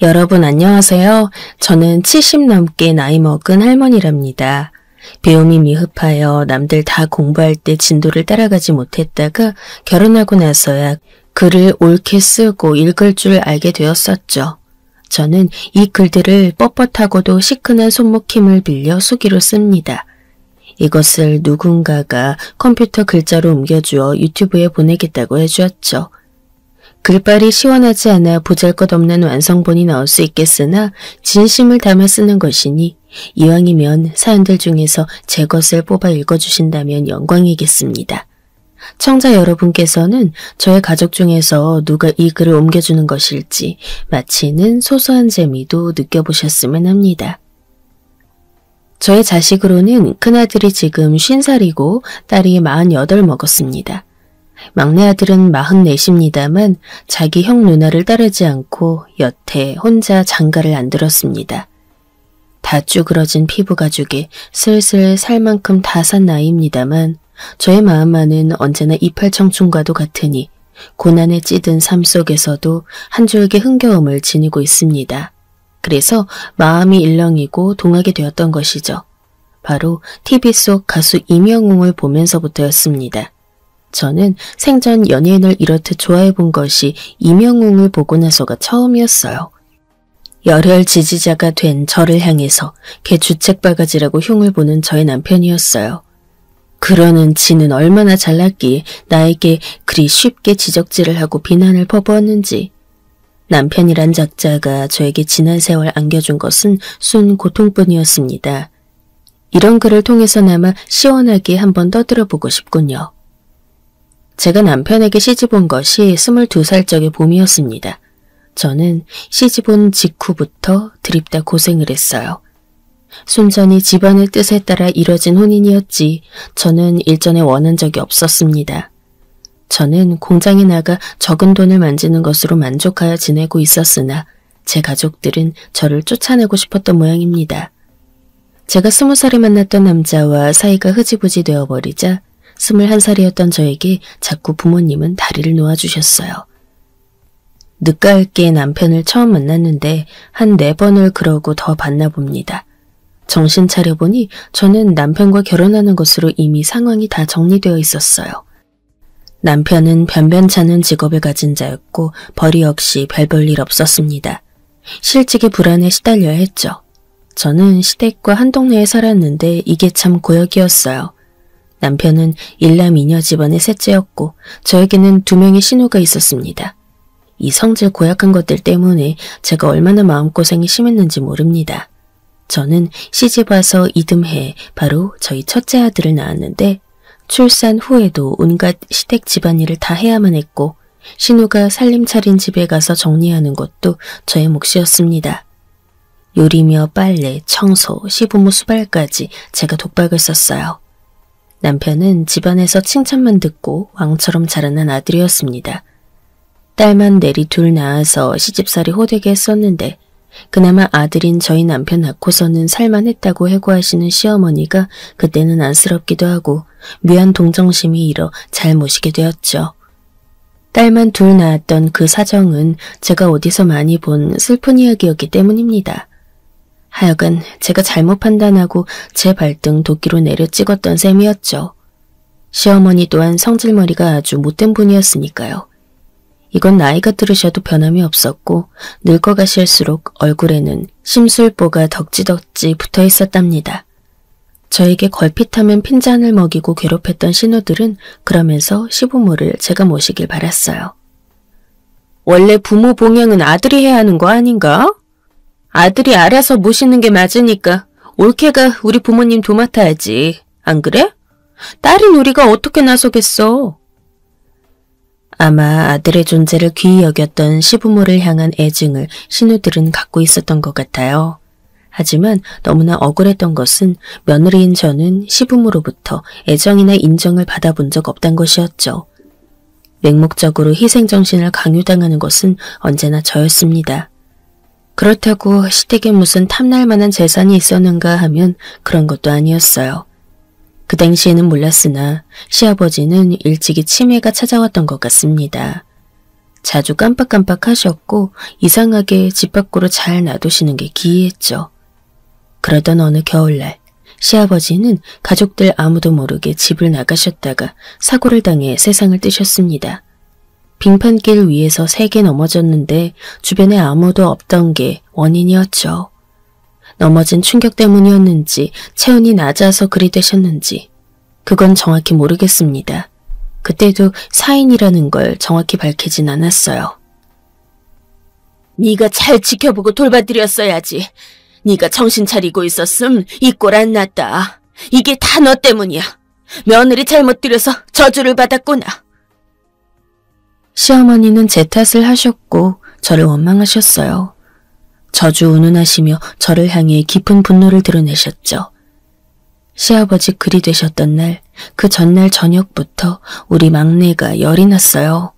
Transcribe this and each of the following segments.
여러분 안녕하세요. 저는 70 넘게 나이 먹은 할머니랍니다. 배움이 미흡하여 남들 다 공부할 때 진도를 따라가지 못했다가 결혼하고 나서야 글을 옳게 쓰고 읽을 줄 알게 되었었죠. 저는 이 글들을 뻣뻣하고도 시큰한 손목 힘을 빌려 수기로 씁니다. 이것을 누군가가 컴퓨터 글자로 옮겨주어 유튜브에 보내겠다고 해주었죠. 글빨이 시원하지 않아 보잘것없는 완성본이 나올 수 있겠으나 진심을 담아 쓰는 것이니 이왕이면 사연들 중에서 제 것을 뽑아 읽어주신다면 영광이겠습니다. 청자 여러분께서는 저의 가족 중에서 누가 이 글을 옮겨주는 것일지 마치는 소소한 재미도 느껴보셨으면 합니다. 저의 자식으로는 큰아들이 지금 50살이고 딸이 48 먹었습니다. 막내 아들은 44입니다만 자기 형 누나를 따르지 않고 여태 혼자 장가를 안 들었습니다. 다 쭈그러진 피부 가죽에 슬슬 살 만큼 다 산 나이입니다만 저의 마음만은 언제나 이팔 청춘과도 같으니 고난에 찌든 삶 속에서도 한 줄기 흥겨움을 지니고 있습니다. 그래서 마음이 일렁이고 동하게 되었던 것이죠. 바로 TV 속 가수 임영웅을 보면서부터였습니다. 저는 생전 연예인을 이렇듯 좋아해본 것이 임영웅을 보고 나서가 처음이었어요. 열혈 지지자가 된 저를 향해서 걔 주책바가지라고 흉을 보는 저의 남편이었어요. 그러는 지는 얼마나 잘났기에 나에게 그리 쉽게 지적질을 하고 비난을 퍼부었는지. 남편이란 작자가 저에게 지난 세월 안겨준 것은 순 고통뿐이었습니다. 이런 글을 통해서나마 시원하게 한번 떠들어보고 싶군요. 제가 남편에게 시집온 것이 22살 적의 봄이었습니다. 저는 시집온 직후부터 드립다 고생을 했어요. 순전히 집안의 뜻에 따라 이뤄진 혼인이었지 저는 일전에 원한 적이 없었습니다. 저는 공장에 나가 적은 돈을 만지는 것으로 만족하여 지내고 있었으나 제 가족들은 저를 쫓아내고 싶었던 모양입니다. 제가 20살에 만났던 남자와 사이가 흐지부지 되어버리자 21살이었던 저에게 자꾸 부모님은 다리를 놓아주셨어요. 늦가을께 남편을 처음 만났는데 한 4번을 그러고 더 봤나 봅니다. 정신 차려보니 저는 남편과 결혼하는 것으로 이미 상황이 다 정리되어 있었어요. 남편은 변변찮은 직업을 가진 자였고 벌이 역시 별 볼 일 없었습니다. 실직의 불안에 시달려야 했죠. 저는 시댁과 한 동네에 살았는데 이게 참 고역이었어요. 남편은 일남 2녀 집안의 셋째였고 저에게는 2명의 신우가 있었습니다. 이 성질 고약한 것들 때문에 제가 얼마나 마음고생이 심했는지 모릅니다. 저는 시집와서 이듬해 바로 저희 첫째 아들을 낳았는데 출산 후에도 온갖 시댁 집안일을 다 해야만 했고 신우가 살림 차린 집에 가서 정리하는 것도 저의 몫이었습니다. 요리며 빨래, 청소, 시부모 수발까지 제가 독박을 썼어요. 남편은 집안에서 칭찬만 듣고 왕처럼 자라난 아들이었습니다. 딸만 내리 2 낳아서 시집살이 호되게 했었는데 그나마 아들인 저희 남편 낳고서는 살만했다고 해고하시는 시어머니가 그때는 안쓰럽기도 하고 묘한 동정심이 일어 잘 모시게 되었죠. 딸만 2 낳았던 그 사정은 제가 어디서 많이 본 슬픈 이야기였기 때문입니다. 하여간 제가 잘못 판단하고 제 발등 도끼로 내려 찍었던 셈이었죠. 시어머니 또한 성질머리가 아주 못된 분이었으니까요. 이건 나이가 들으셔도 변함이 없었고 늙어가실수록 얼굴에는 심술보가 덕지덕지 붙어 있었답니다. 저에게 걸핏하면 핀잔을 먹이고 괴롭혔던 신우들은 그러면서 시부모를 제가 모시길 바랐어요. 원래 부모 봉양은 아들이 해야 하는 거 아닌가? 아들이 알아서 모시는 게 맞으니까 올케가 우리 부모님 도맡아야지. 안 그래? 딸인 우리가 어떻게 나서겠어? 아마 아들의 존재를 귀히 여겼던 시부모를 향한 애증을 신우들은 갖고 있었던 것 같아요. 하지만 너무나 억울했던 것은 며느리인 저는 시부모로부터 애정이나 인정을 받아본 적 없단 것이었죠. 맹목적으로 희생정신을 강요당하는 것은 언제나 저였습니다. 그렇다고 시댁에 무슨 탐날 만한 재산이 있었는가 하면 그런 것도 아니었어요. 그 당시에는 몰랐으나 시아버지는 일찍이 치매가 찾아왔던 것 같습니다. 자주 깜빡깜빡 하셨고 이상하게 집 밖으로 잘 놔두시는 게 기이했죠. 그러던 어느 겨울날 시아버지는 가족들 아무도 모르게 집을 나가셨다가 사고를 당해 세상을 뜨셨습니다. 빙판길 위에서 3개 넘어졌는데 주변에 아무도 없던 게 원인이었죠. 넘어진 충격 때문이었는지 체온이 낮아서 그리 되셨는지 그건 정확히 모르겠습니다. 그때도 사인이라는 걸 정확히 밝히진 않았어요. 네가 잘 지켜보고 돌봐드렸어야지. 네가 정신 차리고 있었음 이 꼴 안 났다. 이게 다 너 때문이야. 며느리 잘못 들여서 저주를 받았구나. 시어머니는 제 탓을 하셨고 저를 원망하셨어요. 저주 운운하시며 저를 향해 깊은 분노를 드러내셨죠. 시아버지 그리 되셨던 날, 그 전날 저녁부터 우리 막내가 열이 났어요.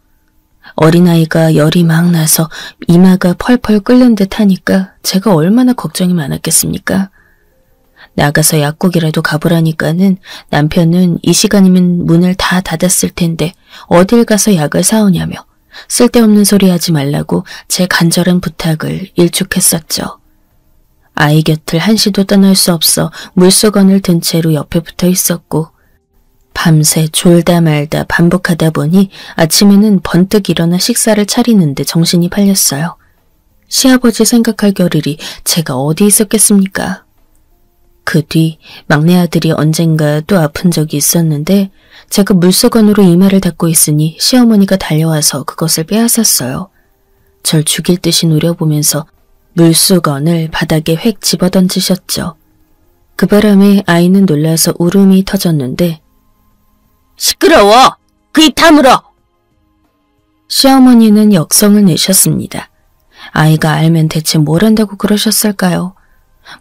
어린아이가 열이 막 나서 이마가 펄펄 끓는 듯 하니까 제가 얼마나 걱정이 많았겠습니까? 나가서 약국이라도 가보라니까는 남편은 이 시간이면 문을 다 닫았을 텐데 어딜 가서 약을 사오냐며 쓸데없는 소리 하지 말라고 제 간절한 부탁을 일축했었죠. 아이 곁을 한시도 떠날 수 없어 물수건을 든 채로 옆에 붙어 있었고 밤새 졸다 말다 반복하다 보니 아침에는 번뜩 일어나 식사를 차리는데 정신이 팔렸어요. 시아버지 생각할 겨를이 제가 어디 있었겠습니까? 그 뒤 막내 아들이 언젠가 또 아픈 적이 있었는데 제가 물수건으로 이마를 닦고 있으니 시어머니가 달려와서 그것을 빼앗았어요. 절 죽일 듯이 노려보면서 물수건을 바닥에 획 집어던지셨죠. 그 바람에 아이는 놀라서 울음이 터졌는데 시끄러워! 그 입 다물어! 시어머니는 역성을 내셨습니다. 아이가 알면 대체 뭘 한다고 그러셨을까요?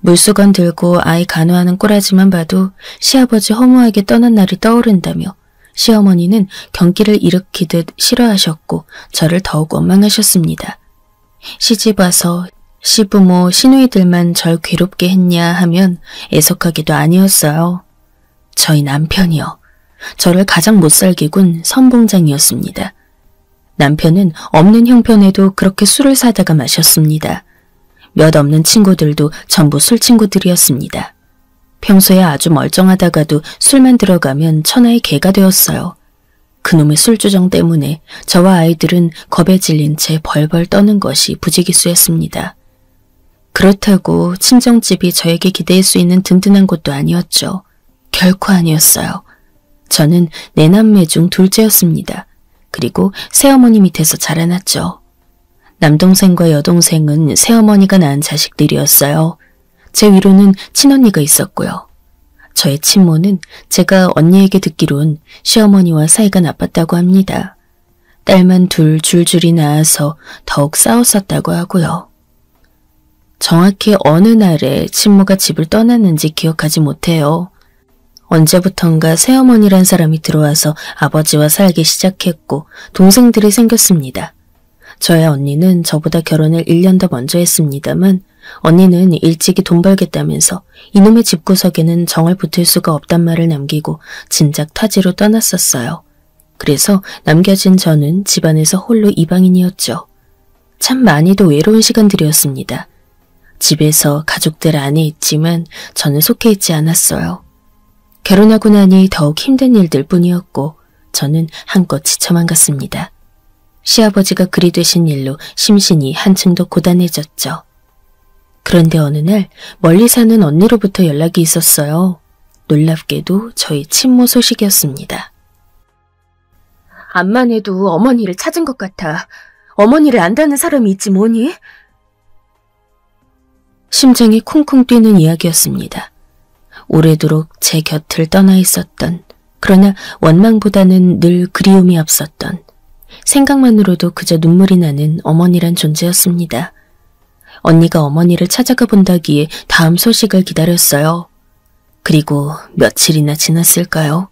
물수건 들고 아이 간호하는 꼬라지만 봐도 시아버지 허무하게 떠난 날이 떠오른다며 시어머니는 경기를 일으키듯 싫어하셨고 저를 더욱 원망하셨습니다. 시집 와서 시부모, 시누이들만 절 괴롭게 했냐 하면 애석하기도 아니었어요. 저희 남편이요. 저를 가장 못살게 군 선봉장이었습니다. 남편은 없는 형편에도 그렇게 술을 사다가 마셨습니다. 몇 없는 친구들도 전부 술 친구들이었습니다. 평소에 아주 멀쩡하다가도 술만 들어가면 천하의 개가 되었어요. 그놈의 술주정 때문에 저와 아이들은 겁에 질린 채 벌벌 떠는 것이 부지기수였습니다. 그렇다고 친정집이 저에게 기댈 수 있는 든든한 곳도 아니었죠. 결코 아니었어요. 저는 네 남매 중 둘째였습니다. 그리고 새어머니 밑에서 자라났죠. 남동생과 여동생은 새어머니가 낳은 자식들이었어요. 제 위로는 친언니가 있었고요. 저의 친모는 제가 언니에게 듣기론 시어머니와 사이가 나빴다고 합니다. 딸만 둘 줄줄이 낳아서 더욱 싸웠었다고 하고요. 정확히 어느 날에 친모가 집을 떠났는지 기억하지 못해요. 언제부턴가 새어머니란 사람이 들어와서 아버지와 살기 시작했고 동생들이 생겼습니다. 저의 언니는 저보다 결혼을 1년 더 먼저 했습니다만 언니는 일찍이 돈 벌겠다면서 이놈의 집구석에는 정을 붙일 수가 없단 말을 남기고 진작 타지로 떠났었어요. 그래서 남겨진 저는 집안에서 홀로 이방인이었죠. 참 많이도 외로운 시간들이었습니다. 집에서 가족들 안에 있지만 저는 속해 있지 않았어요. 결혼하고 나니 더욱 힘든 일들 뿐이었고 저는 한껏 지쳐만 갔습니다. 시아버지가 그리 되신 일로 심신이 한층 더 고단해졌죠. 그런데 어느 날 멀리 사는 언니로부터 연락이 있었어요. 놀랍게도 저희 친모 소식이었습니다. 암만 해도 어머니를 찾은 것 같아. 어머니를 안다는 사람이 있지 뭐니? 심장이 쿵쿵 뛰는 이야기였습니다. 오래도록 제 곁을 떠나 있었던, 그러나 원망보다는 늘 그리움이 앞섰던, 생각만으로도 그저 눈물이 나는 어머니란 존재였습니다. 언니가 어머니를 찾아가 본다기에 다음 소식을 기다렸어요. 그리고 며칠이나 지났을까요?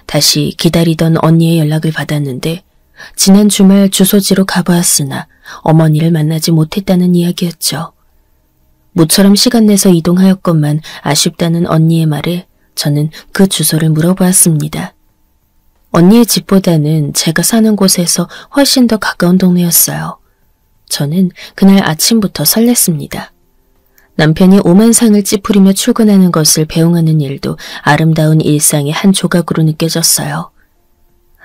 다시 기다리던 언니의 연락을 받았는데 지난 주말 주소지로 가보았으나 어머니를 만나지 못했다는 이야기였죠. 모처럼 시간 내서 이동하였건만 아쉽다는 언니의 말에 저는 그 주소를 물어보았습니다. 언니의 집보다는 제가 사는 곳에서 훨씬 더 가까운 동네였어요. 저는 그날 아침부터 설렜습니다. 남편이 오만상을 찌푸리며 출근하는 것을 배웅하는 일도 아름다운 일상의 한 조각으로 느껴졌어요.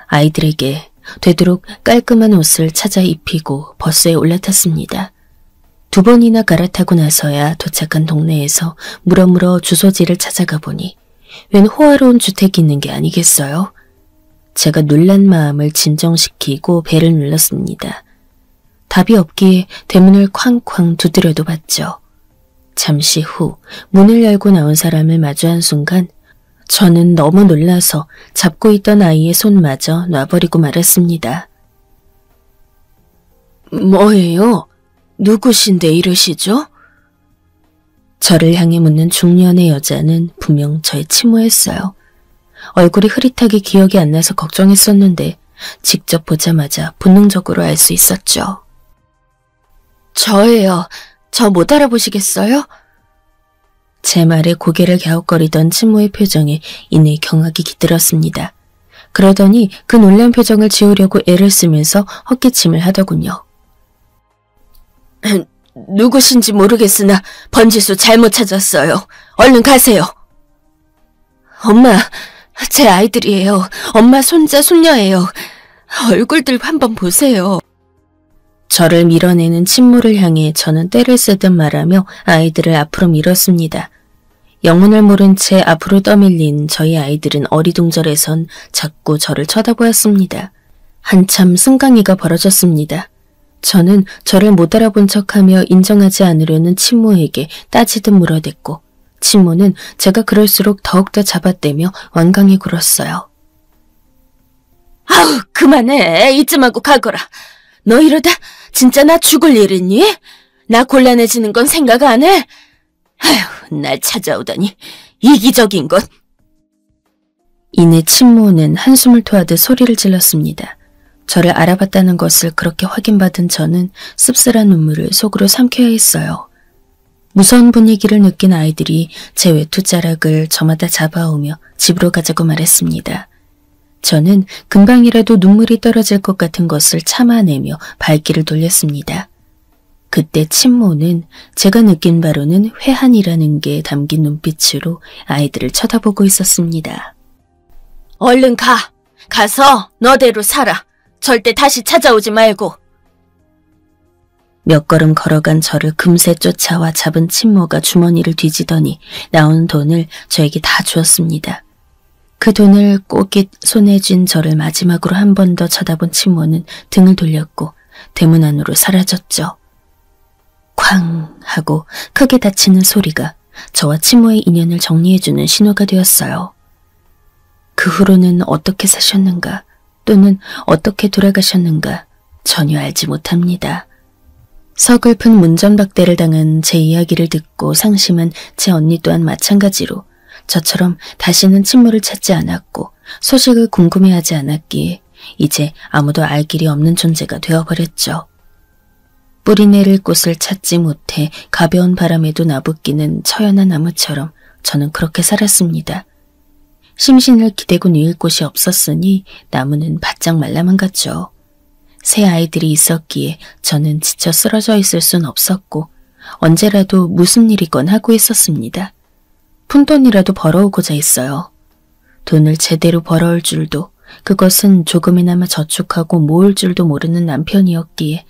아이들에게 되도록 깔끔한 옷을 찾아 입히고 버스에 올라탔습니다. 2번이나 갈아타고 나서야 도착한 동네에서 물어물어 주소지를 찾아가 보니 웬 호화로운 주택이 있는 게 아니겠어요? 제가 놀란 마음을 진정시키고 배를 눌렀습니다. 답이 없기에 대문을 쾅쾅 두드려도 봤죠. 잠시 후 문을 열고 나온 사람을 마주한 순간 저는 너무 놀라서 잡고 있던 아이의 손마저 놔버리고 말았습니다. 뭐예요? 누구신데 이러시죠? 저를 향해 묻는 중년의 여자는 분명 저의 친모였어요. 얼굴이 흐릿하게 기억이 안 나서 걱정했었는데 직접 보자마자 본능적으로 알 수 있었죠. 저예요. 저 못 알아보시겠어요? 제 말에 고개를 갸웃거리던 친모의 표정에 이내 경악이 깃들었습니다. 그러더니 그 놀란 표정을 지우려고 애를 쓰면서 헛기침을 하더군요. 누구신지 모르겠으나 번지수 잘못 찾았어요. 얼른 가세요. 엄마, 제 아이들이에요. 엄마 손자, 손녀예요. 얼굴들 한번 보세요. 저를 밀어내는 친모를 향해 저는 떼를 쓰듯 말하며 아이들을 앞으로 밀었습니다. 영문을 모른 채 앞으로 떠밀린 저희 아이들은 어리둥절해선 자꾸 저를 쳐다보았습니다. 한참 승강이가 벌어졌습니다. 저는 저를 못 알아본 척하며 인정하지 않으려는 친모에게 따지듯 물어댔고 친모는 제가 그럴수록 더욱더 잡아떼며 완강히 굴었어요. 아우, 그만해. 이쯤하고 가거라. 너 이러다 진짜 나 죽을 일이니? 나 곤란해지는 건 생각 안 해? 아휴, 날 찾아오다니 이기적인 것. 이내 친모는 한숨을 토하듯 소리를 질렀습니다. 저를 알아봤다는 것을 그렇게 확인받은 저는 씁쓸한 눈물을 속으로 삼켜야 했어요. 무서운 분위기를 느낀 아이들이 제 외투자락을 저마다 잡아오며 집으로 가자고 말했습니다. 저는 금방이라도 눈물이 떨어질 것 같은 것을 참아내며 발길을 돌렸습니다. 그때 친모는 제가 느낀 바로는 회한이라는 게 담긴 눈빛으로 아이들을 쳐다보고 있었습니다. 얼른 가! 가서 너대로 살아! 절대 다시 찾아오지 말고! 몇 걸음 걸어간 저를 금세 쫓아와 잡은 친모가 주머니를 뒤지더니 나온 돈을 저에게 다 주었습니다. 그 돈을 꼬깃 손에 쥔 저를 마지막으로 한 번 더 쳐다본 친모는 등을 돌렸고 대문 안으로 사라졌죠. 쾅 하고 크게 닫히는 소리가 저와 친모의 인연을 정리해주는 신호가 되었어요. 그 후로는 어떻게 사셨는가 또는 어떻게 돌아가셨는가 전혀 알지 못합니다. 서글픈 문전박대를 당한 제 이야기를 듣고 상심한 제 언니 또한 마찬가지로 저처럼 다시는 친모를 찾지 않았고 소식을 궁금해하지 않았기에 이제 아무도 알 길이 없는 존재가 되어버렸죠. 뿌리 내릴 곳을 찾지 못해 가벼운 바람에도 나부끼는 처연한 나무처럼 저는 그렇게 살았습니다. 심신을 기대고 누일 곳이 없었으니 나무는 바짝 말라만 갔죠. 새 아이들이 있었기에 저는 지쳐 쓰러져 있을 순 없었고 언제라도 무슨 일이건 하고 있었습니다. 푼돈이라도 벌어오고자 했어요. 돈을 제대로 벌어올 줄도 그것은 조금이나마 저축하고 모을 줄도 모르는 남편이었기에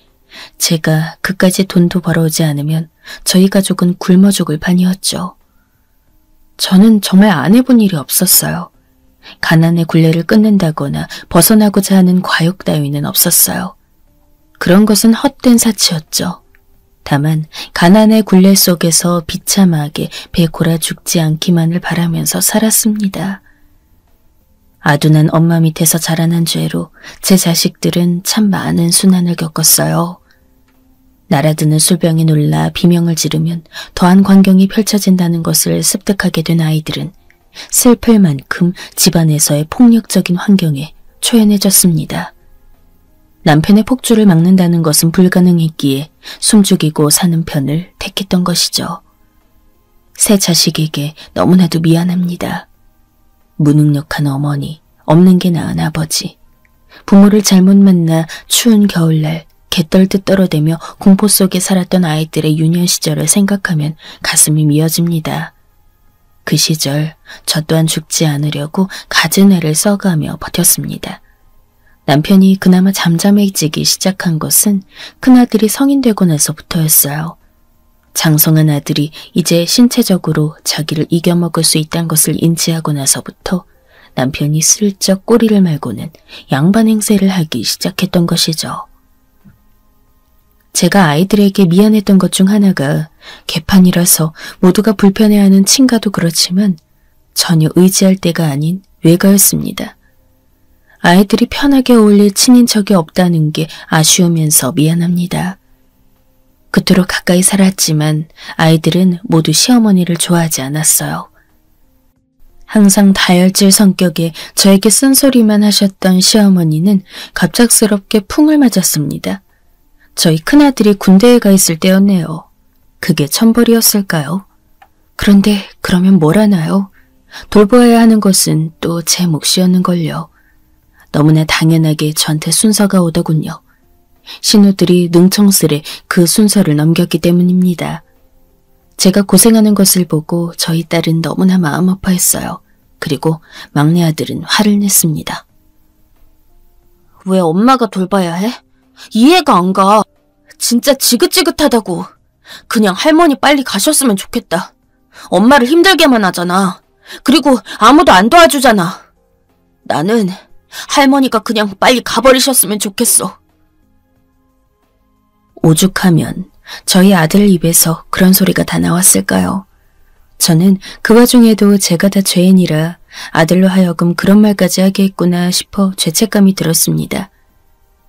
제가 그까지 돈도 벌어오지 않으면 저희 가족은 굶어 죽을 판이었죠. 저는 정말 안 해본 일이 없었어요. 가난의 굴레를 끊는다거나 벗어나고자 하는 과욕 따위는 없었어요. 그런 것은 헛된 사치였죠. 다만 가난의 굴레 속에서 비참하게 배 골아 죽지 않기만을 바라면서 살았습니다. 아둔한 엄마 밑에서 자라난 죄로 제 자식들은 참 많은 순환을 겪었어요. 날아드는 술병에 놀라 비명을 지르면 더한 광경이 펼쳐진다는 것을 습득하게 된 아이들은 슬플 만큼 집안에서의 폭력적인 환경에 초연해졌습니다. 남편의 폭주를 막는다는 것은 불가능했기에 숨죽이고 사는 편을 택했던 것이죠. 새 자식에게 너무나도 미안합니다. 무능력한 어머니, 없는 게 나은 아버지. 부모를 잘못 만나 추운 겨울날 개떨듯 떨어대며 공포 속에 살았던 아이들의 유년 시절을 생각하면 가슴이 미어집니다. 그 시절 저 또한 죽지 않으려고 갖은 애를 써가며 버텼습니다. 남편이 그나마 잠잠해지기 시작한 것은 큰아들이 성인 되고 나서부터였어요. 장성한 아들이 이제 신체적으로 자기를 이겨먹을 수 있다는 것을 인지하고 나서부터 남편이 슬쩍 꼬리를 말고는 양반 행세를 하기 시작했던 것이죠. 제가 아이들에게 미안했던 것 중 하나가 개판이라서 모두가 불편해하는 친가도 그렇지만 전혀 의지할 때가 아닌 외가였습니다. 아이들이 편하게 어울릴 친인척이 없다는 게 아쉬우면서 미안합니다. 그토록 가까이 살았지만 아이들은 모두 시어머니를 좋아하지 않았어요. 항상 다혈질 성격에 저에게 쓴소리만 하셨던 시어머니는 갑작스럽게 풍을 맞았습니다. 저희 큰아들이 군대에 가 있을 때였네요. 그게 천벌이었을까요? 그런데 그러면 뭘 하나요? 돌보아야 하는 것은 또 제 몫이었는걸요. 너무나 당연하게 저한테 순서가 오더군요. 신우들이 능청스레 그 순서를 넘겼기 때문입니다. 제가 고생하는 것을 보고 저희 딸은 너무나 마음 아파했어요. 그리고 막내 아들은 화를 냈습니다. 왜 엄마가 돌봐야 해? 이해가 안 가. 진짜 지긋지긋하다고. 그냥 할머니 빨리 가셨으면 좋겠다. 엄마를 힘들게만 하잖아. 그리고 아무도 안 도와주잖아. 나는 할머니가 그냥 빨리 가버리셨으면 좋겠어. 오죽하면 저희 아들 입에서 그런 소리가 다 나왔을까요? 저는 그 와중에도 제가 다 죄인이라 아들로 하여금 그런 말까지 하게 했구나 싶어 죄책감이 들었습니다.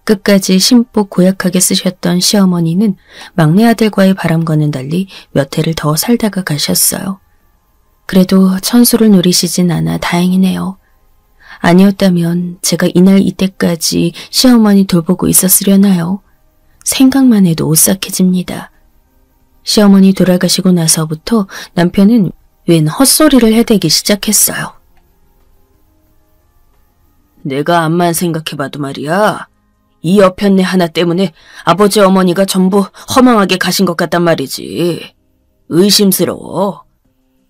끝까지 심보 고약하게 쓰셨던 시어머니는 막내 아들과의 바람과는 달리 몇 해를 더 살다가 가셨어요. 그래도 천수를 누리시진 않아 다행이네요. 아니었다면 제가 이날 이때까지 시어머니 돌보고 있었으려나요? 생각만 해도 오싹해집니다. 시어머니 돌아가시고 나서부터 남편은 웬 헛소리를 해대기 시작했어요. 내가 암만 생각해봐도 말이야. 이 여편네 하나 때문에 아버지 어머니가 전부 허망하게 가신 것 같단 말이지. 의심스러워.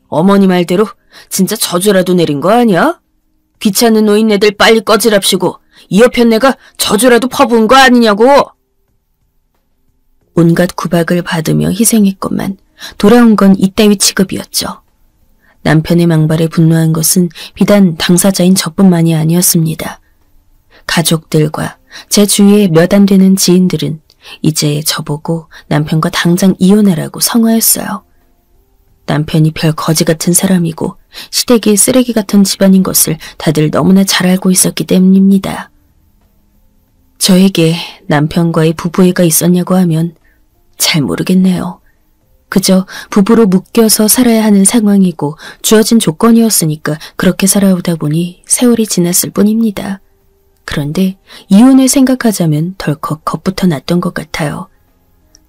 어머니 말대로 진짜 저주라도 내린 거 아니야? 귀찮은 노인네들 빨리 꺼지랍시고 이 여편네가 저주라도 퍼부은 거 아니냐고. 온갖 구박을 받으며 희생했건만 돌아온 건 이따위 취급이었죠. 남편의 망발에 분노한 것은 비단 당사자인 저뿐만이 아니었습니다. 가족들과 제 주위의 몇 안 되는 지인들은 이제 저보고 남편과 당장 이혼하라고 성화했어요. 남편이 별 거지 같은 사람이고 시댁이 쓰레기 같은 집안인 것을 다들 너무나 잘 알고 있었기 때문입니다. 저에게 남편과의 부부애가 있었냐고 하면 잘 모르겠네요. 그저 부부로 묶여서 살아야 하는 상황이고 주어진 조건이었으니까 그렇게 살아오다 보니 세월이 지났을 뿐입니다. 그런데 이혼을 생각하자면 덜컥 겁부터 났던 것 같아요.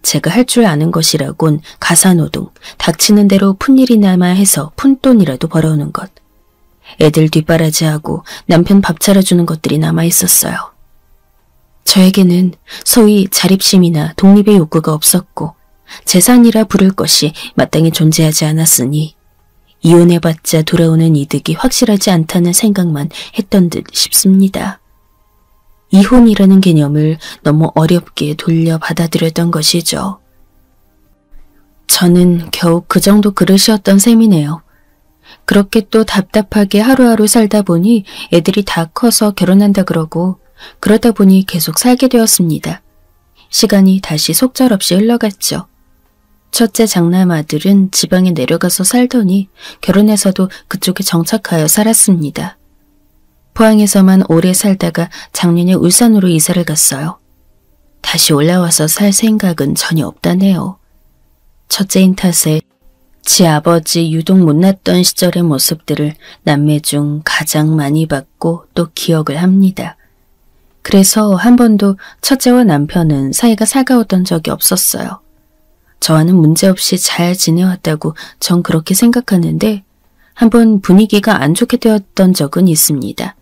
제가 할 줄 아는 것이라곤 가사노동, 닥치는 대로 푼일이나마 해서 푼돈이라도 벌어오는 것. 애들 뒷바라지하고 남편 밥 차려주는 것들이 남아있었어요. 저에게는 소위 자립심이나 독립의 욕구가 없었고 재산이라 부를 것이 마땅히 존재하지 않았으니 이혼해봤자 돌아오는 이득이 확실하지 않다는 생각만 했던 듯 싶습니다. 이혼이라는 개념을 너무 어렵게 돌려 받아들였던 것이죠. 저는 겨우 그 정도 그릇이었던 셈이네요. 그렇게 또 답답하게 하루하루 살다 보니 애들이 다 커서 결혼한다 그러고 그러다 보니 계속 살게 되었습니다. 시간이 다시 속절없이 흘러갔죠. 첫째 장남 아들은 지방에 내려가서 살더니 결혼해서도 그쪽에 정착하여 살았습니다. 포항에서만 오래 살다가 작년에 울산으로 이사를 갔어요. 다시 올라와서 살 생각은 전혀 없다네요. 첫째인 탓에 지 아버지 유독 못났던 시절의 모습들을 남매 중 가장 많이 봤고 또 기억을 합니다. 그래서 한 번도 첫째와 남편은 사이가 살가웠던 적이 없었어요. 저와는 문제없이 잘 지내왔다고 전 그렇게 생각하는데 한번 분위기가 안 좋게 되었던 적은 있습니다.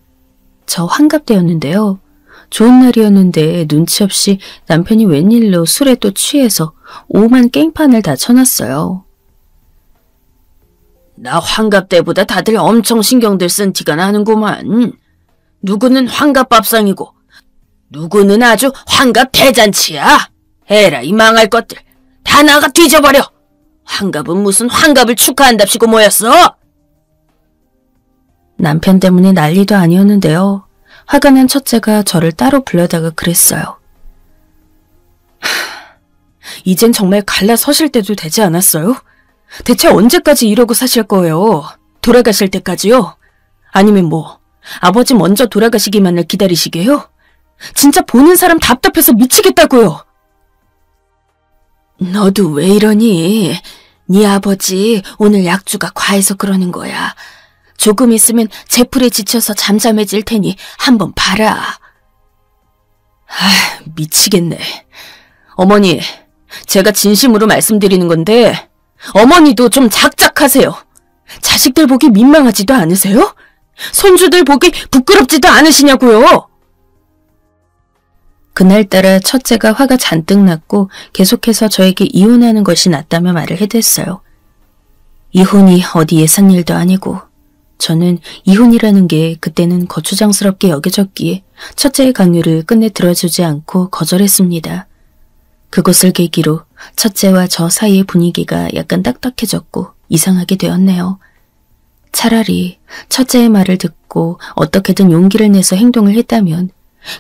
저 환갑 때였는데요. 좋은 날이었는데 눈치 없이 남편이 웬일로 술에 또 취해서 오만 깽판을 다 쳐놨어요. 나 환갑 때보다 다들 엄청 신경들 쓴 티가 나는구만. 누구는 환갑 밥상이고 누구는 아주 환갑 대잔치야. 에라 이 망할 것들. 다 나가 뒤져버려. 환갑은 무슨 환갑을 축하한답시고 모였어? 남편 때문에 난리도 아니었는데요. 화가 난 첫째가 저를 따로 불러다가 그랬어요. 이젠 정말 갈라서실 때도 되지 않았어요? 대체 언제까지 이러고 사실 거예요? 돌아가실 때까지요? 아니면 뭐 아버지 먼저 돌아가시기만을 기다리시게요? 진짜 보는 사람 답답해서 미치겠다고요. 너도 왜 이러니? 네 아버지 오늘 약주가 과해서 그러는 거야. 조금 있으면 제풀에 지쳐서 잠잠해질 테니 한번 봐라. 미치겠네. 어머니, 제가 진심으로 말씀드리는 건데 어머니도 좀 작작하세요. 자식들 보기 민망하지도 않으세요? 손주들 보기 부끄럽지도 않으시냐고요? 그날따라 첫째가 화가 잔뜩 났고 계속해서 저에게 이혼하는 것이 낫다며 말을 해댔어요. 이혼이 어디 예산일도 아니고 저는 이혼이라는 게 그때는 거추장스럽게 여겨졌기에 첫째의 강요를 끝내 들어주지 않고 거절했습니다. 그것을 계기로 첫째와 저 사이의 분위기가 약간 딱딱해졌고 이상하게 되었네요. 차라리 첫째의 말을 듣고 어떻게든 용기를 내서 행동을 했다면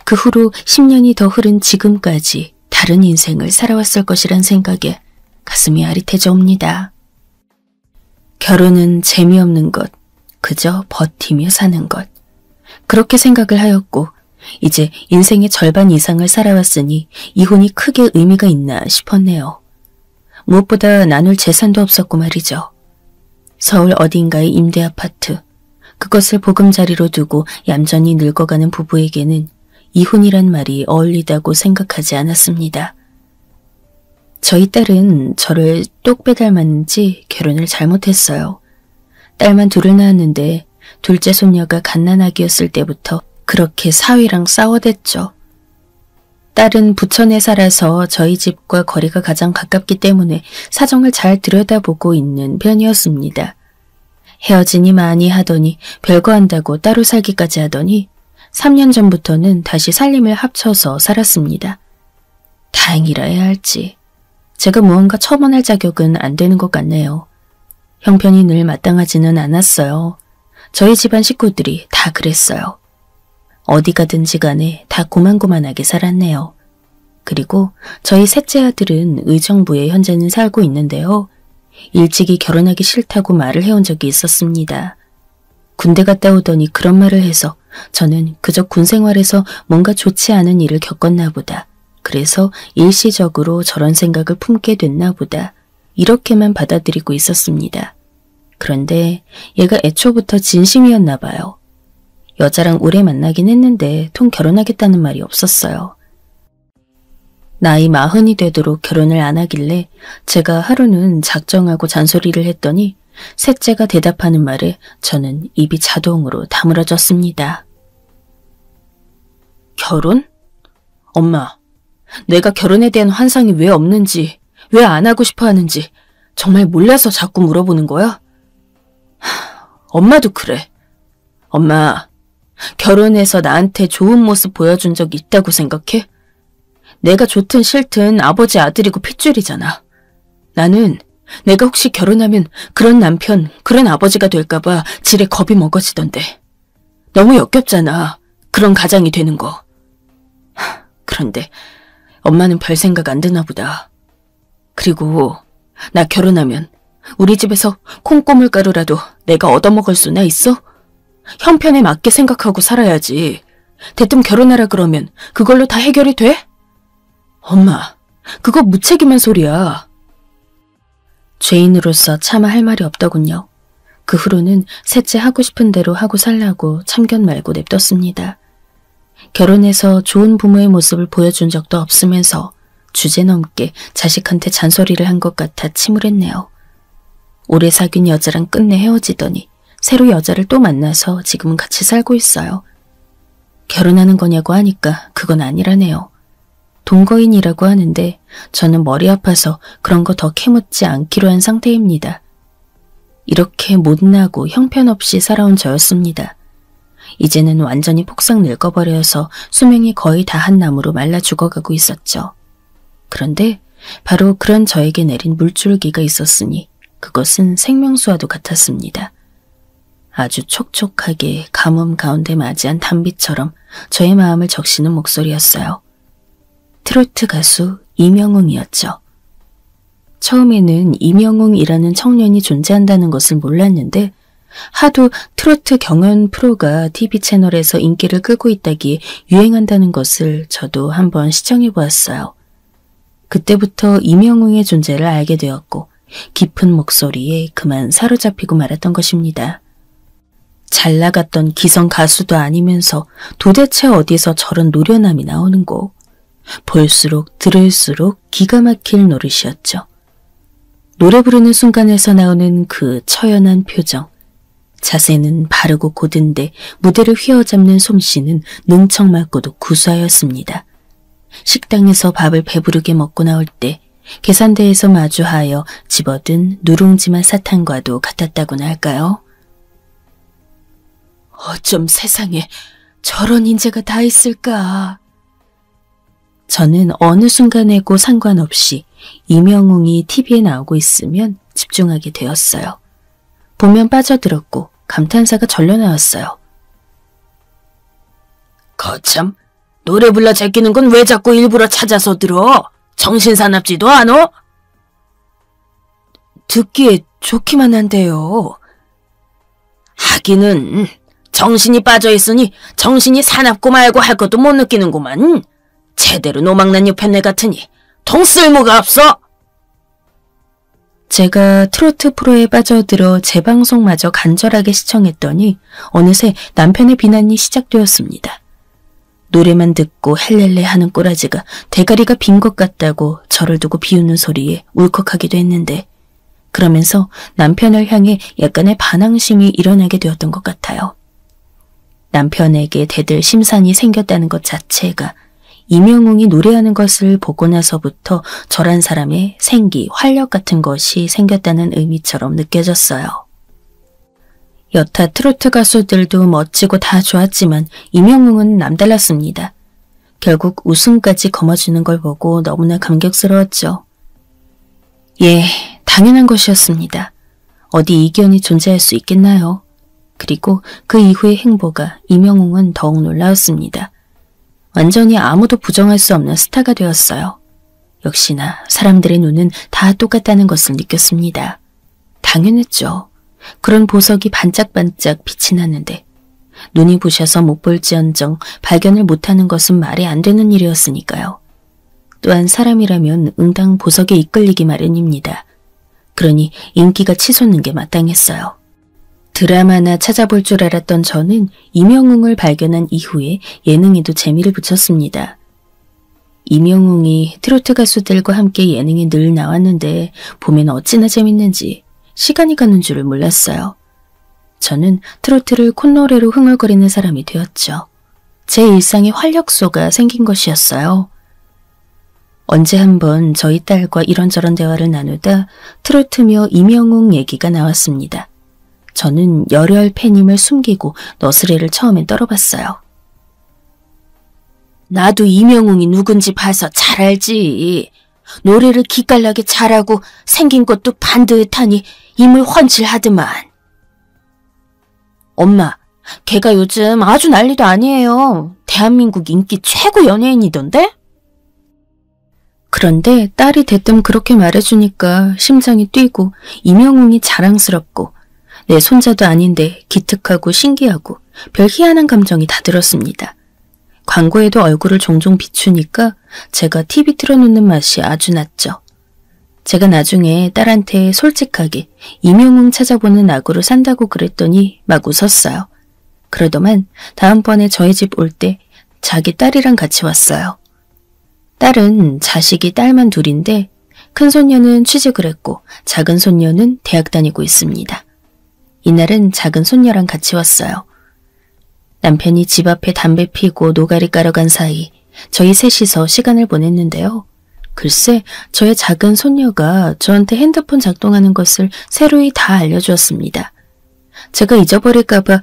그 후로 10년이 더 흐른 지금까지 다른 인생을 살아왔을 것이란 생각에 가슴이 아릿해져 옵니다. 결혼은 재미없는 것, 그저 버티며 사는 것. 그렇게 생각을 하였고 이제 인생의 절반 이상을 살아왔으니 이혼이 크게 의미가 있나 싶었네요. 무엇보다 나눌 재산도 없었고 말이죠. 서울 어딘가의 임대 아파트, 그것을 보금자리로 두고 얌전히 늙어가는 부부에게는 이혼이란 말이 어울리다고 생각하지 않았습니다. 저희 딸은 저를 똑 빼닮았는지 결혼을 잘못했어요. 딸만 둘을 낳았는데 둘째 손녀가 갓난아기였을 때부터 그렇게 사위랑 싸워댔죠. 딸은 부천에 살아서 저희 집과 거리가 가장 가깝기 때문에 사정을 잘 들여다보고 있는 편이었습니다. 헤어지니 많이 하더니 별거 한다고 따로 살기까지 하더니 3년 전부터는 다시 살림을 합쳐서 살았습니다. 다행이라 해야 할지 제가 무언가 첨언할 자격은 안 되는 것 같네요. 형편이 늘 마땅하지는 않았어요. 저희 집안 식구들이 다 그랬어요. 어디 가든지 간에 다 고만고만하게 살았네요. 그리고 저희 셋째 아들은 의정부에 현재는 살고 있는데요. 일찍이 결혼하기 싫다고 말을 해온 적이 있었습니다. 군대 갔다 오더니 그런 말을 해서 저는 그저 군 생활에서 뭔가 좋지 않은 일을 겪었나 보다. 그래서 일시적으로 저런 생각을 품게 됐나 보다. 이렇게만 받아들이고 있었습니다. 그런데 얘가 애초부터 진심이었나 봐요. 여자랑 오래 만나긴 했는데 통 결혼하겠다는 말이 없었어요. 나이 40이 되도록 결혼을 안 하길래 제가 하루는 작정하고 잔소리를 했더니 셋째가 대답하는 말에 저는 입이 자동으로 다물어졌습니다. 결혼? 엄마, 내가 결혼에 대한 환상이 왜 없는지, 왜 안 하고 싶어 하는지 정말 몰라서 자꾸 물어보는 거야? 엄마도 그래. 엄마, 결혼해서 나한테 좋은 모습 보여준 적 있다고 생각해? 내가 좋든 싫든 아버지 아들이고 핏줄이잖아. 나는 내가 혹시 결혼하면 그런 남편, 그런 아버지가 될까봐 지레 겁이 먹어지던데. 너무 역겹잖아. 그런 가장이 되는 거. 그런데 엄마는 별 생각 안 드나 보다. 그리고 나 결혼하면 우리 집에서 콩고물가루라도 내가 얻어먹을 수나 있어? 형편에 맞게 생각하고 살아야지. 대뜸 결혼하라 그러면 그걸로 다 해결이 돼? 엄마, 그거 무책임한 소리야. 죄인으로서 차마 할 말이 없더군요. 그 후로는 셋째 하고 싶은 대로 하고 살라고 참견 말고 냅뒀습니다. 결혼해서 좋은 부모의 모습을 보여준 적도 없으면서 주제넘게 자식한테 잔소리를 한 것 같아 침울했네요. 오래 사귄 여자랑 끝내 헤어지더니 새로 여자를 또 만나서 지금은 같이 살고 있어요. 결혼하는 거냐고 하니까 그건 아니라네요. 동거인이라고 하는데 저는 머리 아파서 그런 거 더 캐묻지 않기로 한 상태입니다. 이렇게 못나고 형편없이 살아온 저였습니다. 이제는 완전히 폭삭 늙어버려서 수명이 거의 다 한 나무로 말라 죽어가고 있었죠. 그런데 바로 그런 저에게 내린 물줄기가 있었으니 그것은 생명수와도 같았습니다. 아주 촉촉하게 가뭄 가운데 맞이한 단비처럼 저의 마음을 적시는 목소리였어요. 트로트 가수 이명웅이었죠. 처음에는 이명웅이라는 청년이 존재한다는 것을 몰랐는데 하도 트로트 경연 프로가 TV 채널에서 인기를 끌고 있다기에 유행한다는 것을 저도 한번 시청해 보았어요. 그때부터 이명웅의 존재를 알게 되었고 깊은 목소리에 그만 사로잡히고 말았던 것입니다. 잘 나갔던 기성 가수도 아니면서 도대체 어디서 저런 노련함이 나오는고. 볼수록 들을수록 기가 막힐 노릇이었죠. 노래 부르는 순간에서 나오는 그 처연한 표정, 자세는 바르고 곧은데 무대를 휘어잡는 솜씨는 능청맞고도 구수하였습니다. 식당에서 밥을 배부르게 먹고 나올 때 계산대에서 마주하여 집어든 누룽지만 사탕과도 같았다고나 할까요? 어쩜 세상에 저런 인재가 다 있을까. 저는 어느 순간에고 상관없이 이명웅이 TV에 나오고 있으면 집중하게 되었어요. 보면 빠져들었고 감탄사가 절로 나왔어요. 거참, 노래 불러 제끼는 건 왜 자꾸 일부러 찾아서 들어? 정신사납지도 않어? 듣기에 좋기만 한데요. 하기는 정신이 빠져있으니 정신이 사납고 말고 할 것도 못 느끼는구만. 제대로 노망난 유편네 같으니 통 쓸모가 없어. 제가 트로트 프로에 빠져들어 재방송마저 간절하게 시청했더니 어느새 남편의 비난이 시작되었습니다. 노래만 듣고 헬렐레 하는 꼬라지가 대가리가 빈 것 같다고 저를 두고 비웃는 소리에 울컥하기도 했는데 그러면서 남편을 향해 약간의 반항심이 일어나게 되었던 것 같아요. 남편에게 대들 심산이 생겼다는 것 자체가 이명웅이 노래하는 것을 보고 나서부터 저란 사람의 생기, 활력 같은 것이 생겼다는 의미처럼 느껴졌어요. 여타 트로트 가수들도 멋지고 다 좋았지만 이명웅은 남달랐습니다. 결국 우승까지 거머쥐는 걸 보고 너무나 감격스러웠죠. 예, 당연한 것이었습니다. 어디 이견이 존재할 수 있겠나요? 그리고 그 이후의 행보가 이명웅은 더욱 놀라웠습니다. 완전히 아무도 부정할 수 없는 스타가 되었어요. 역시나 사람들의 눈은 다 똑같다는 것을 느꼈습니다. 당연했죠. 그런 보석이 반짝반짝 빛이 났는데 눈이 부셔서 못 볼지언정 발견을 못하는 것은 말이 안 되는 일이었으니까요. 또한 사람이라면 응당 보석에 이끌리기 마련입니다. 그러니 인기가 치솟는 게 마땅했어요. 드라마나 찾아볼 줄 알았던 저는 이명웅을 발견한 이후에 예능에도 재미를 붙였습니다. 이명웅이 트로트 가수들과 함께 예능에 늘 나왔는데 보면 어찌나 재밌는지 시간이 가는 줄을 몰랐어요. 저는 트로트를 콧노래로 흥얼거리는 사람이 되었죠. 제 일상에 활력소가 생긴 것이었어요. 언제 한번 저희 딸과 이런저런 대화를 나누다 트로트며 이명웅 얘기가 나왔습니다. 저는 열혈 팬임을 숨기고 너스레를 처음엔 떨어봤어요. 나도 이명웅이 누군지 봐서 잘 알지. 노래를 기깔나게 잘하고 생긴 것도 반듯하니 임을 훤칠하더만. 엄마, 걔가 요즘 아주 난리도 아니에요. 대한민국 인기 최고 연예인이던데? 그런데 딸이 대뜸 그렇게 말해주니까 심장이 뛰고 이명웅이 자랑스럽고 내 손자도 아닌데 기특하고 신기하고 별 희한한 감정이 다 들었습니다. 광고에도 얼굴을 종종 비추니까 제가 TV 틀어놓는 맛이 아주 났죠. 제가 나중에 딸한테 솔직하게 이명웅 찾아보는 낙으로 산다고 그랬더니 막 웃었어요. 그러더만 다음번에 저희 집 올 때 자기 딸이랑 같이 왔어요. 딸은 자식이 딸만 둘인데 큰 손녀는 취직을 했고 작은 손녀는 대학 다니고 있습니다. 이날은 작은 손녀랑 같이 왔어요. 남편이 집 앞에 담배 피고 노가리 까러 간 사이 저희 셋이서 시간을 보냈는데요. 글쎄 저의 작은 손녀가 저한테 핸드폰 작동하는 것을 새로이 다 알려주었습니다. 제가 잊어버릴까봐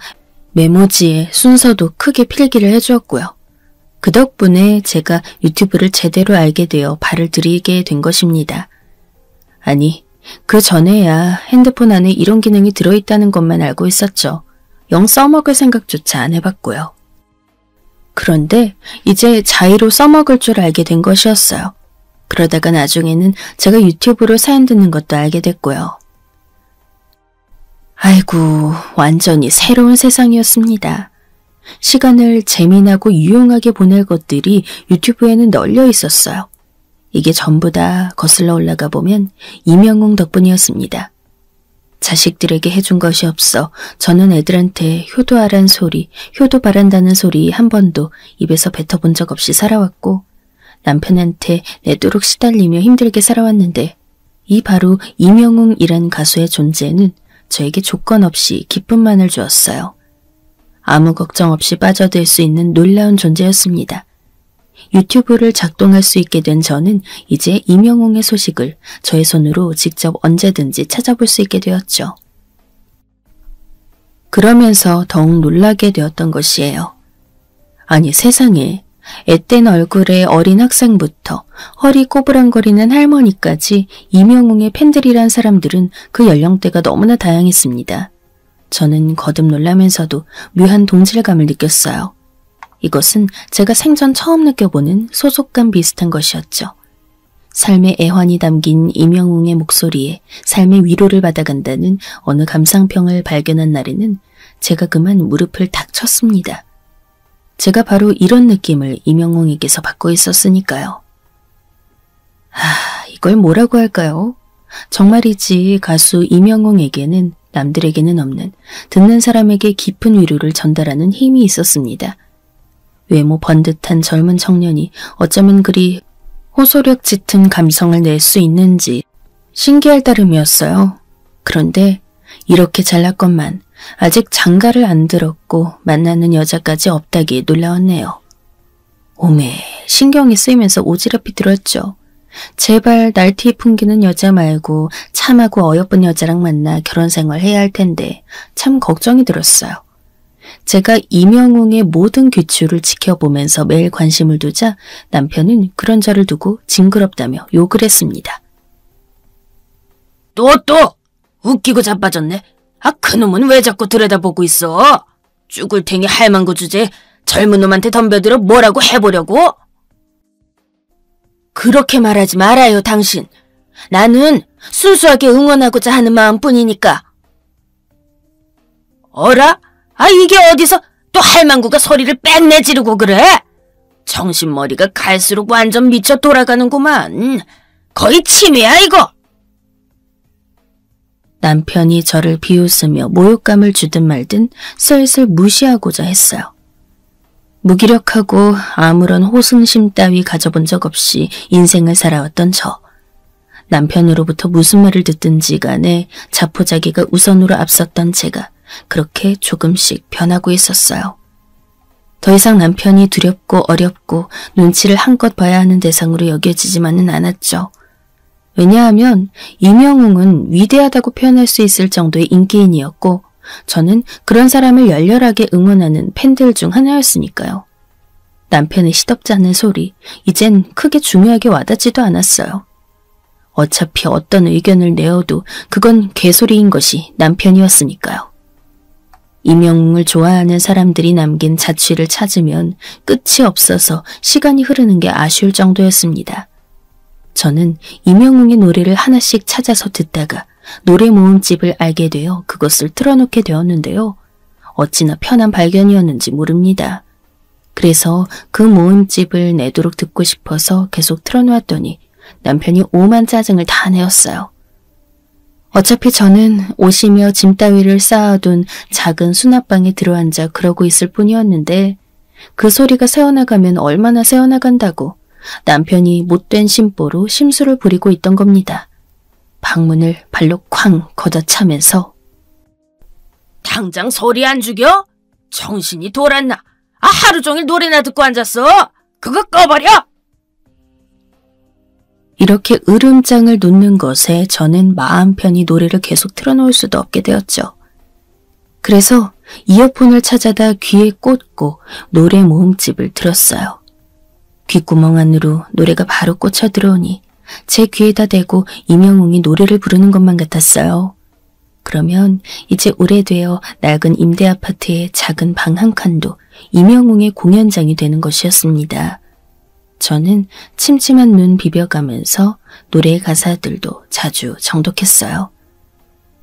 메모지에 순서도 크게 필기를 해주었고요. 그 덕분에 제가 유튜브를 제대로 알게 되어 발을 들이게 된 것입니다. 아니, 그 전에야 핸드폰 안에 이런 기능이 들어있다는 것만 알고 있었죠. 영 써먹을 생각조차 안 해봤고요. 그런데 이제 자의로 써먹을 줄 알게 된 것이었어요. 그러다가 나중에는 제가 유튜브로 사연 듣는 것도 알게 됐고요. 아이고, 완전히 새로운 세상이었습니다. 시간을 재미나고 유용하게 보낼 것들이 유튜브에는 널려 있었어요. 이게 전부 다 거슬러 올라가 보면 이명웅 덕분이었습니다. 자식들에게 해준 것이 없어 저는 애들한테 효도하란 소리, 효도 바란다는 소리 한 번도 입에서 뱉어본 적 없이 살아왔고 남편한테 내도록 시달리며 힘들게 살아왔는데 이 바로 이명웅이란 가수의 존재는 저에게 조건 없이 기쁨만을 주었어요. 아무 걱정 없이 빠져들 수 있는 놀라운 존재였습니다. 유튜브를 작동할 수 있게 된 저는 이제 이명웅의 소식을 저의 손으로 직접 언제든지 찾아볼 수 있게 되었죠. 그러면서 더욱 놀라게 되었던 것이에요. 아니 세상에 앳된 얼굴의 어린 학생부터 허리 꼬부랑거리는 할머니까지 이명웅의 팬들이란 사람들은 그 연령대가 너무나 다양했습니다. 저는 거듭 놀라면서도 묘한 동질감을 느꼈어요. 이것은 제가 생전 처음 느껴보는 소속감 비슷한 것이었죠. 삶의 애환이 담긴 이명웅의 목소리에 삶의 위로를 받아간다는 어느 감상평을 발견한 날에는 제가 그만 무릎을 탁 쳤습니다. 제가 바로 이런 느낌을 이명웅에게서 받고 있었으니까요. 이걸 뭐라고 할까요? 정말이지 가수 이명웅에게는 남들에게는 없는 듣는 사람에게 깊은 위로를 전달하는 힘이 있었습니다. 외모 번듯한 젊은 청년이 어쩌면 그리 호소력 짙은 감성을 낼 수 있는지 신기할 따름이었어요. 그런데 이렇게 잘났건만 아직 장가를 안 들었고 만나는 여자까지 없다기에 놀라웠네요. 오메, 신경이 쓰이면서 오지랖이 들었죠. 제발 날티 풍기는 여자 말고 참하고 어여쁜 여자랑 만나 결혼 생활 해야 할 텐데 참 걱정이 들었어요. 제가 이명웅의 모든 귀추를 지켜보면서 매일 관심을 두자 남편은 그런 저를 두고 징그럽다며 욕을 했습니다. 또! 웃기고 자빠졌네. 그놈은 왜 자꾸 들여다보고 있어? 쭈글탱이 할망구 주제 젊은 놈한테 덤벼들어 뭐라고 해보려고? 그렇게 말하지 말아요, 당신. 나는 순수하게 응원하고자 하는 마음뿐이니까. 어라? 이게 어디서 또 할망구가 소리를 빽내 지르고 그래? 정신머리가 갈수록 완전 미쳐 돌아가는구만. 거의 치매야, 이거. 남편이 저를 비웃으며 모욕감을 주든 말든 슬슬 무시하고자 했어요. 무기력하고 아무런 호승심 따위 가져본 적 없이 인생을 살아왔던 저. 남편으로부터 무슨 말을 듣든지 간에 자포자기가 우선으로 앞섰던 제가 그렇게 조금씩 변하고 있었어요. 더 이상 남편이 두렵고 어렵고 눈치를 한껏 봐야 하는 대상으로 여겨지지만은 않았죠. 왜냐하면 이명웅은 위대하다고 표현할 수 있을 정도의 인기인이었고 저는 그런 사람을 열렬하게 응원하는 팬들 중 하나였으니까요. 남편의 시덥지 않은 소리, 이젠 크게 중요하게 와닿지도 않았어요. 어차피 어떤 의견을 내어도 그건 개소리인 것이 남편이었으니까요. 이명웅을 좋아하는 사람들이 남긴 자취를 찾으면 끝이 없어서 시간이 흐르는 게 아쉬울 정도였습니다. 저는 이명웅의 노래를 하나씩 찾아서 듣다가 노래 모음집을 알게 되어 그것을 틀어놓게 되었는데요. 어찌나 편한 발견이었는지 모릅니다. 그래서 그 모음집을 내도록 듣고 싶어서 계속 틀어놓았더니 남편이 오만 짜증을 다 내었어요. 어차피 저는 옷이며 짐 따위를 쌓아둔 작은 수납방에 들어앉아 그러고 있을 뿐이었는데 그 소리가 새어나가면 얼마나 새어나간다고 남편이 못된 심보로 심술을 부리고 있던 겁니다. 방문을 발로 쾅 걷어차면서 당장 소리 안 죽여? 정신이 돌았나? 하루 종일 노래나 듣고 앉았어. 그거 꺼버려! 이렇게 으름장을 놓는 것에 저는 마음 편히 노래를 계속 틀어놓을 수도 없게 되었죠. 그래서 이어폰을 찾아다 귀에 꽂고 노래 모음집을 들었어요. 귓구멍 안으로 노래가 바로 꽂혀 들어오니 제 귀에다 대고 임영웅이 노래를 부르는 것만 같았어요. 그러면 이제 오래되어 낡은 임대 아파트의 작은 방 한 칸도 임영웅의 공연장이 되는 것이었습니다. 저는 침침한 눈 비벼가면서 노래의 가사들도 자주 정독했어요.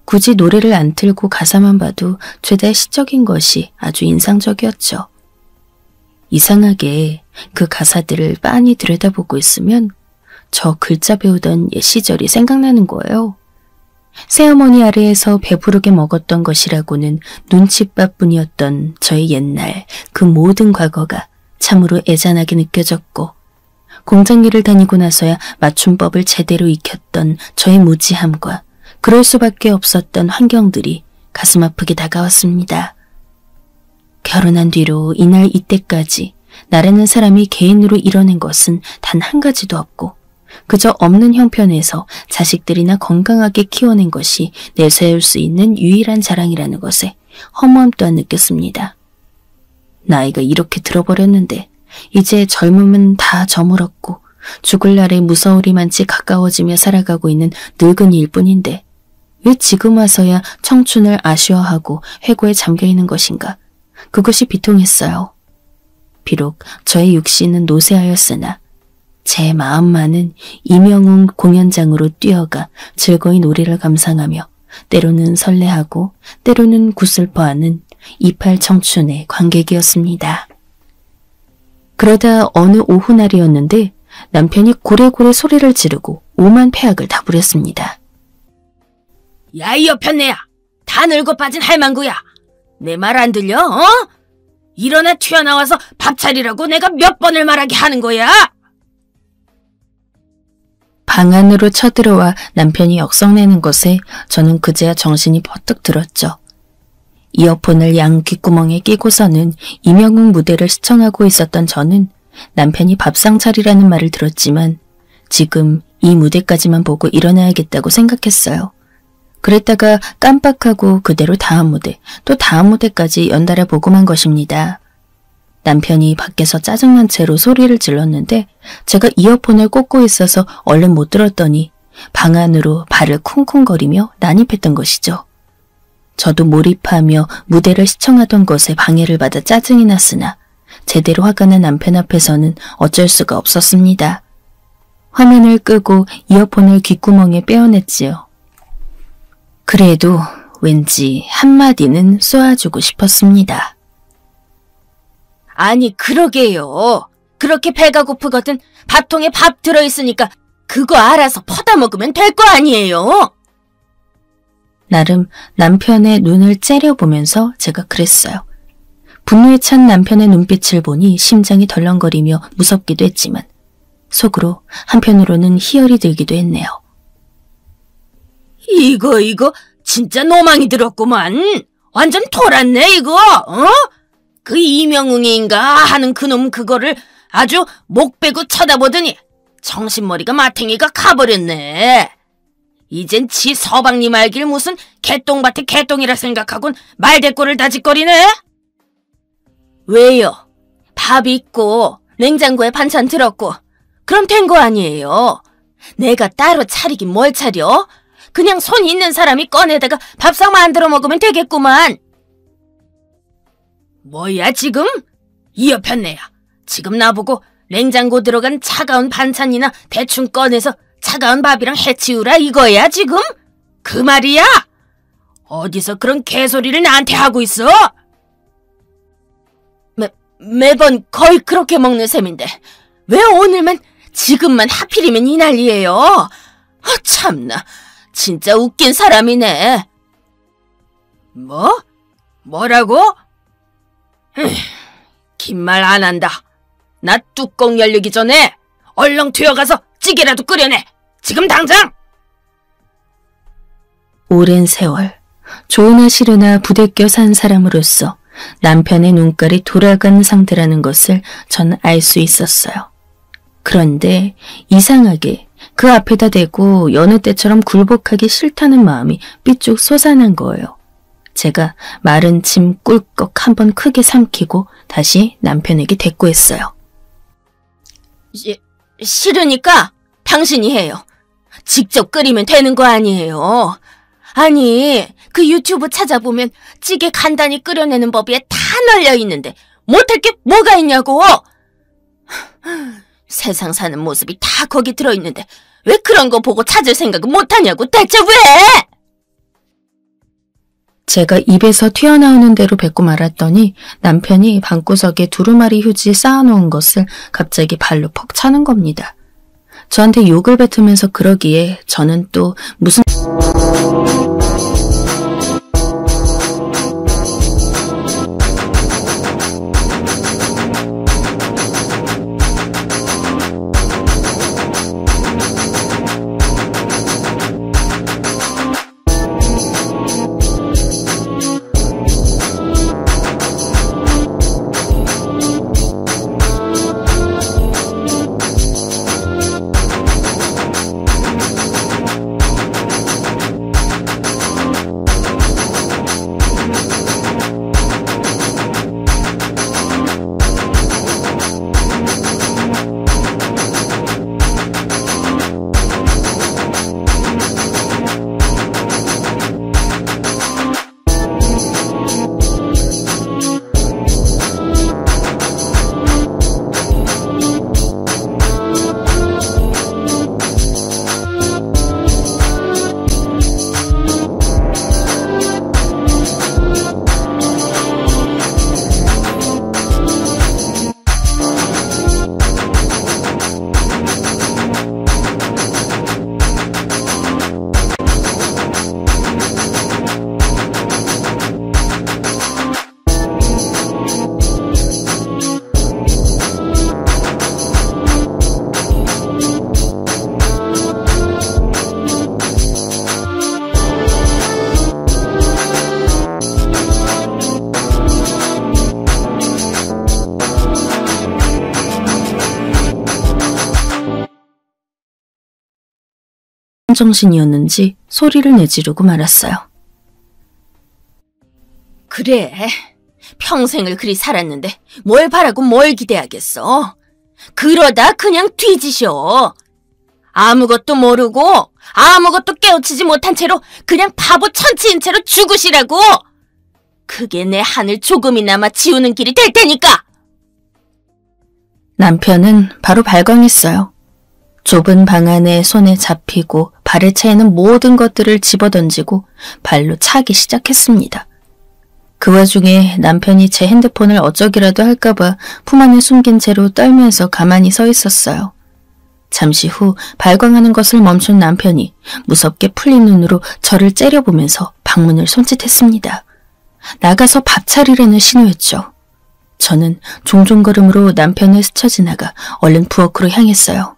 굳이 노래를 안 틀고 가사만 봐도 죄다 시적인 것이 아주 인상적이었죠. 이상하게 그 가사들을 빤히 들여다보고 있으면 저 글자 배우던 옛 시절이 생각나는 거예요. 새어머니 아래에서 배부르게 먹었던 것이라고는 눈칫밥뿐이었던 저의 옛날 그 모든 과거가 참으로 애잔하게 느껴졌고 공장 일을 다니고 나서야 맞춤법을 제대로 익혔던 저의 무지함과 그럴 수밖에 없었던 환경들이 가슴 아프게 다가왔습니다. 결혼한 뒤로 이날 이때까지 나라는 사람이 개인으로 이뤄낸 것은 단 한 가지도 없고 그저 없는 형편에서 자식들이나 건강하게 키워낸 것이 내세울 수 있는 유일한 자랑이라는 것에 허무함 또한 느꼈습니다. 나이가 이렇게 들어버렸는데 이제 젊음은 다 저물었고 죽을 날에 무서우리만치 가까워지며 살아가고 있는 늙은이일 뿐인데 왜 지금 와서야 청춘을 아쉬워하고 회고에 잠겨있는 것인가. 그것이 비통했어요. 비록 저의 육신은 노쇠하였으나 제 마음만은 임영웅 공연장으로 뛰어가 즐거이 노래를 감상하며 때로는 설레하고 때로는 구슬퍼하는 28 청춘의 관객이었습니다. 그러다 어느 오후날이었는데 남편이 고래고래 소리를 지르고 오만 패악을 다 부렸습니다. 야, 이 여편네야! 다 늙어 빠진 할망구야! 내 말 안 들려, 어? 일어나 튀어나와서 밥 차리라고 내가 몇 번을 말하게 하는 거야! 방 안으로 쳐들어와 남편이 역성내는 것에 저는 그제야 정신이 버뜩 들었죠. 이어폰을 양 귓구멍에 끼고서는 임영웅 무대를 시청하고 있었던 저는 남편이 밥상 차리라는 말을 들었지만 지금 이 무대까지만 보고 일어나야겠다고 생각했어요. 그랬다가 깜빡하고 그대로 다음 무대, 또 다음 무대까지 연달아 보고만 것입니다. 남편이 밖에서 짜증난 채로 소리를 질렀는데 제가 이어폰을 꽂고 있어서 얼른 못 들었더니 방 안으로 발을 쿵쿵거리며 난입했던 것이죠. 저도 몰입하며 무대를 시청하던 것에 방해를 받아 짜증이 났으나 제대로 화가 난 남편 앞에서는 어쩔 수가 없었습니다. 화면을 끄고 이어폰을 귓구멍에 빼어냈지요. 그래도 왠지 한마디는 쏘아주고 싶었습니다. 아니, 그러게요. 그렇게 배가 고프거든 밥통에 밥 들어있으니까 그거 알아서 퍼다 먹으면 될 거 아니에요? 나름 남편의 눈을 째려보면서 제가 그랬어요. 분노에 찬 남편의 눈빛을 보니 심장이 덜렁거리며 무섭기도 했지만 속으로 한편으로는 희열이 들기도 했네요. 이거 진짜 노망이 들었구만. 완전 돌았네 이거. 어? 그 이명웅인가 하는 그놈 그거를 아주 목 빼고 쳐다보더니 정신머리가 마탱이가 가버렸네. 이젠 지 서방님 알길 무슨 개똥밭에 개똥이라 생각하곤 말대꾸를 다짓거리네. 왜요? 밥 있고 냉장고에 반찬 들었고 그럼 된 거 아니에요. 내가 따로 차리긴 뭘 차려? 그냥 손 있는 사람이 꺼내다가 밥상 만들어 먹으면 되겠구만. 뭐야 지금? 이 여편네야. 지금 나보고 냉장고 들어간 차가운 반찬이나 대충 꺼내서 차가운 밥이랑 해치우라 이거야 지금? 그 말이야? 어디서 그런 개소리를 나한테 하고 있어? 매번 거의 그렇게 먹는 셈인데 왜 오늘만 지금만 하필이면 이 난리예요? 참나 진짜 웃긴 사람이네. 뭐라고? 긴 말 안 한다. 나 뚜껑 열리기 전에 얼렁 튀어가서 찌개라도 끓여내. 지금 당장! 오랜 세월, 좋으나 싫으나 부대껴 산 사람으로서 남편의 눈깔이 돌아간 상태라는 것을 전 알 수 있었어요. 그런데 이상하게 그 앞에다 대고 여느 때처럼 굴복하기 싫다는 마음이 삐쭉 솟아난 거예요. 제가 마른 침 꿀꺽 한번 크게 삼키고 다시 남편에게 대꾸했어요. 싫으니까 당신이 해요. 직접 끓이면 되는 거 아니에요. 아니, 그 유튜브 찾아보면 찌개 간단히 끓여내는 법이 다 널려 있는데 못할 게 뭐가 있냐고. 세상 사는 모습이 다 거기 들어있는데 왜 그런 거 보고 찾을 생각은 못하냐고. 대체 왜? 제가 입에서 튀어나오는 대로 뱉고 말았더니 남편이 방구석에 두루마리 휴지 쌓아놓은 것을 갑자기 발로 퍽 차는 겁니다. 저한테 욕을 뱉으면서 그러기에 저는 또 무슨 정신이었는지 소리를 내지르고 말았어요. 그래, 평생을 그리 살았는데 뭘 바라고 뭘 기대하겠어. 그러다 그냥 뒤지셔. 아무것도 모르고 아무것도 깨우치지 못한 채로 그냥 바보 천치인 채로 죽으시라고. 그게 내 한을 조금이나마 지우는 길이 될 테니까. 남편은 바로 발광했어요. 좁은 방 안에 손에 잡히고 발에 차이는 모든 것들을 집어던지고 발로 차기 시작했습니다. 그 와중에 남편이 제 핸드폰을 어쩌기라도 할까봐 품 안에 숨긴 채로 떨면서 가만히 서 있었어요. 잠시 후 발광하는 것을 멈춘 남편이 무섭게 풀린 눈으로 저를 째려보면서 방문을 손짓했습니다. 나가서 밥 차리라는 신호였죠. 저는 종종걸음으로 남편을 스쳐 지나가 얼른 부엌으로 향했어요.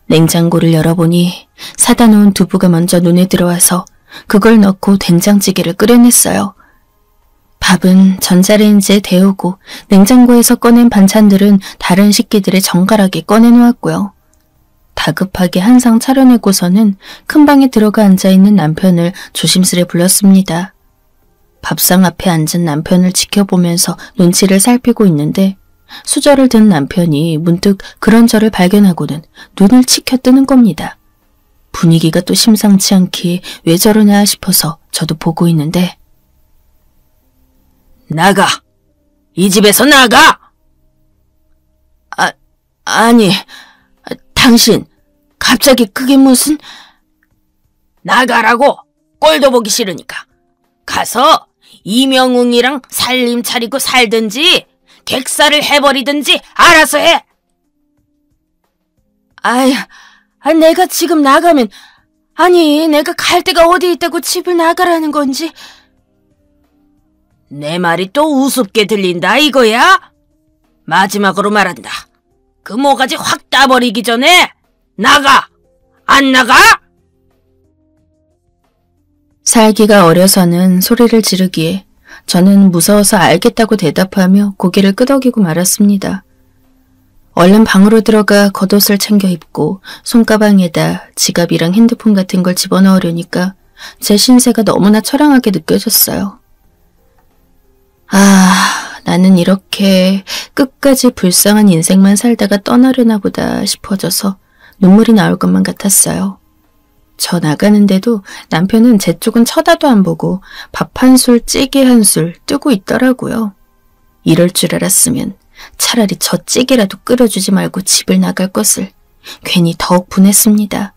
냉장고를 열어보니 사다 놓은 두부가 먼저 눈에 들어와서 그걸 넣고 된장찌개를 끓여냈어요. 밥은 전자레인지에 데우고 냉장고에서 꺼낸 반찬들은 다른 식기들에 정갈하게 꺼내놓았고요. 다급하게 한 상 차려내고서는 큰 방에 들어가 앉아있는 남편을 조심스레 불렀습니다. 밥상 앞에 앉은 남편을 지켜보면서 눈치를 살피고 있는데 수저를 든 남편이 문득 그런 저를 발견하고는 눈을 치켜 뜨는 겁니다. 분위기가 또 심상치 않기에 왜 저러나 싶어서 저도 보고 있는데 나가! 이 집에서 나가! 아니, 당신 갑자기 그게 무슨... 나가라고! 꼴도 보기 싫으니까. 가서 이명웅이랑 살림 차리고 살든지 객사를 해버리든지 알아서 해! 내가 지금 나가면... 내가 갈 데가 어디 있다고 집을 나가라는 건지... 내 말이 또 우습게 들린다 이거야? 마지막으로 말한다. 그 모가지 확 따버리기 전에 나가! 안 나가? 살기가 어려서는 소리를 지르기에 저는 무서워서 알겠다고 대답하며 고개를 끄덕이고 말았습니다. 얼른 방으로 들어가 겉옷을 챙겨 입고 손가방에다 지갑이랑 핸드폰 같은 걸 집어넣으려니까 제 신세가 너무나 처량하게 느껴졌어요. 나는 이렇게 끝까지 불쌍한 인생만 살다가 떠나려나 보다 싶어져서 눈물이 나올 것만 같았어요. 저 나가는데도 남편은 제 쪽은 쳐다도 안 보고 밥 한 술, 찌개 한 술 뜨고 있더라고요. 이럴 줄 알았으면 차라리 저 찌개라도 끓여주지 말고 집을 나갈 것을 괜히 더욱 분했습니다.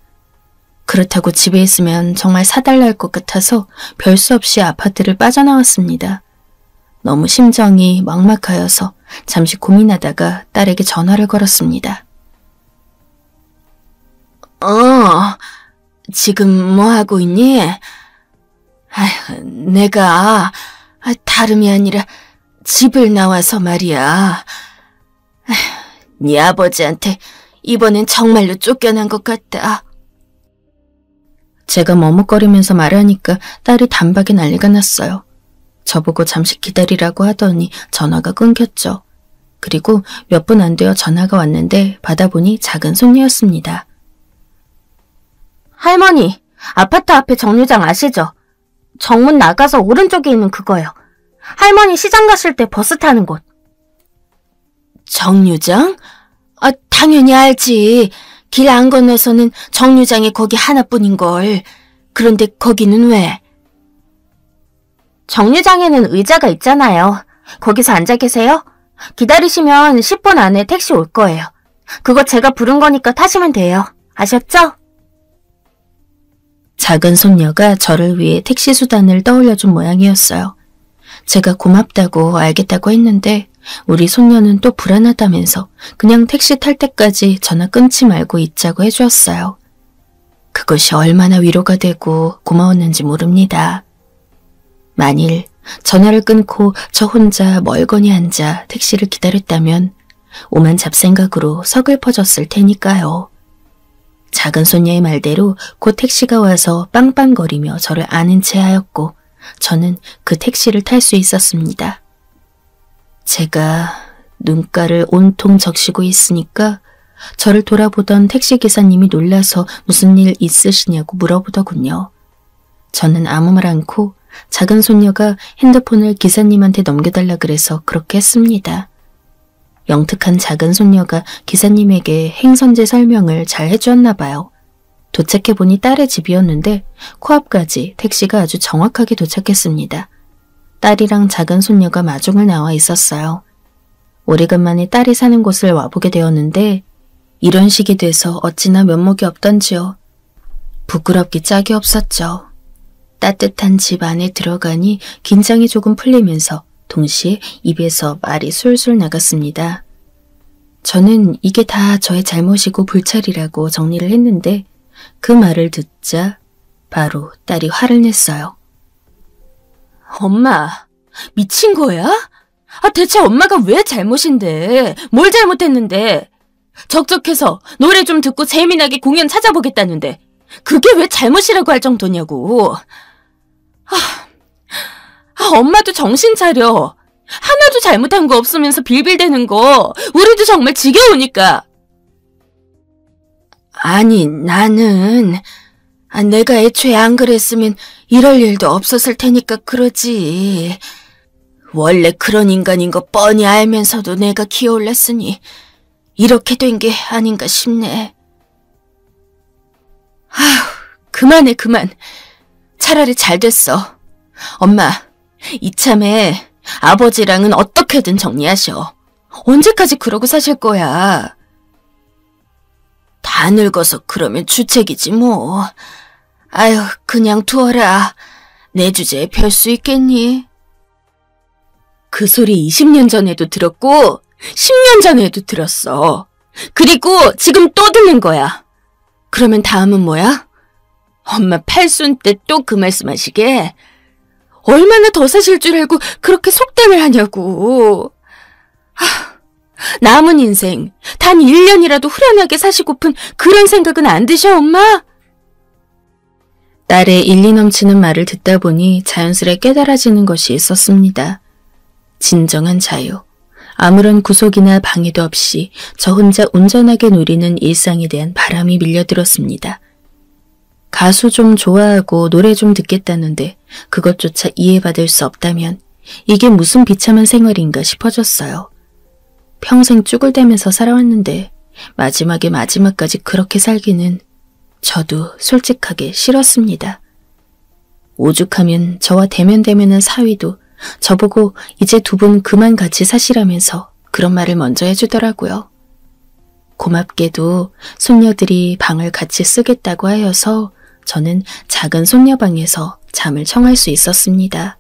그렇다고 집에 있으면 정말 사달랄 것 같아서 별 수 없이 아파트를 빠져나왔습니다. 너무 심정이 막막하여서 잠시 고민하다가 딸에게 전화를 걸었습니다. 지금 뭐 하고 있니? 내가 다름이 아니라 집을 나와서 말이야. 네 아버지한테 이번엔 정말로 쫓겨난 것 같다. 제가 머뭇거리면서 말하니까 딸이 단박에 난리가 났어요. 저보고 잠시 기다리라고 하더니 전화가 끊겼죠. 그리고 몇 분 안 되어 전화가 왔는데 받아보니 작은 손녀였습니다. 할머니, 아파트 앞에 정류장 아시죠? 정문 나가서 오른쪽에 있는 그거요. 할머니 시장 가실 때 버스 타는 곳. 정류장? 당연히 알지. 길 안 건너서는 정류장이 거기 하나뿐인걸. 그런데 거기는 왜? 정류장에는 의자가 있잖아요. 거기서 앉아 계세요. 기다리시면 10분 안에 택시 올 거예요. 그거 제가 부른 거니까 타시면 돼요. 아셨죠? 작은 손녀가 저를 위해 택시 수단을 떠올려준 모양이었어요. 제가 고맙다고 알겠다고 했는데 우리 손녀는 또 불안하다면서 그냥 택시 탈 때까지 전화 끊지 말고 있자고 해주었어요. 그것이 얼마나 위로가 되고 고마웠는지 모릅니다. 만일 전화를 끊고 저 혼자 멀거니 앉아 택시를 기다렸다면 오만 잡생각으로 서글퍼졌을 테니까요. 작은 손녀의 말대로 곧 택시가 와서 빵빵거리며 저를 아는 채 하였고 저는 그 택시를 탈 수 있었습니다. 제가 눈가를 온통 적시고 있으니까 저를 돌아보던 택시기사님이 놀라서 무슨 일 있으시냐고 물어보더군요. 저는 아무 말 않고 작은 손녀가 핸드폰을 기사님한테 넘겨달라 그래서 그렇게 했습니다. 영특한 작은 손녀가 기사님에게 행선지 설명을 잘 해주었나 봐요. 도착해보니 딸의 집이었는데 코앞까지 택시가 아주 정확하게 도착했습니다. 딸이랑 작은 손녀가 마중을 나와 있었어요. 오래간만에 딸이 사는 곳을 와보게 되었는데 이런 식이 돼서 어찌나 면목이 없던지요. 부끄럽기 짝이 없었죠. 따뜻한 집 안에 들어가니 긴장이 조금 풀리면서 동시에 입에서 말이 술술 나갔습니다. 저는 이게 다 저의 잘못이고 불찰이라고 정리를 했는데 그 말을 듣자 바로 딸이 화를 냈어요. 엄마, 미친 거야? 대체 엄마가 왜 잘못인데? 뭘 잘못했는데? 적적해서 노래 좀 듣고 재미나게 공연 찾아보겠다는데 그게 왜 잘못이라고 할 정도냐고. 엄마도 정신 차려. 하나도 잘못한 거 없으면서 빌빌대는 거 우리도 정말 지겨우니까. 아니, 나는 내가 애초에 안 그랬으면 이럴 일도 없었을 테니까 그러지. 원래 그런 인간인 거 뻔히 알면서도 내가 기어올랐으니 이렇게 된 게 아닌가 싶네. 그만해, 그만. 차라리 잘 됐어. 엄마, 이참에 아버지랑은 어떻게든 정리하셔. 언제까지 그러고 사실 거야. 다 늙어서 그러면 주책이지 뭐. 아유, 그냥 두어라. 내 주제에 별 수 있겠니? 그 소리 20년 전에도 들었고 10년 전에도 들었어. 그리고 지금 또 듣는 거야. 그러면 다음은 뭐야? 엄마 팔순 때 또 그 말씀 하시게? 얼마나 더 사실 줄 알고 그렇게 속담을 하냐고. 남은 인생 단 1년이라도 후련하게 사시고픈 그런 생각은 안 드셔, 엄마? 딸의 일리 넘치는 말을 듣다 보니 자연스레 깨달아지는 것이 있었습니다. 진정한 자유. 아무런 구속이나 방해도 없이 저 혼자 온전하게 누리는 일상에 대한 바람이 밀려들었습니다. 가수 좀 좋아하고 노래 좀 듣겠다는데 그것조차 이해받을 수 없다면 이게 무슨 비참한 생활인가 싶어졌어요. 평생 쭈글대면서 살아왔는데 마지막까지 그렇게 살기는 저도 솔직하게 싫었습니다. 오죽하면 저와 대면대면한 사위도 저보고 이제 두 분 그만 같이 사시라면서 그런 말을 먼저 해주더라고요. 고맙게도 손녀들이 방을 같이 쓰겠다고 하여서 저는 작은 손녀방에서 잠을 청할 수 있었습니다.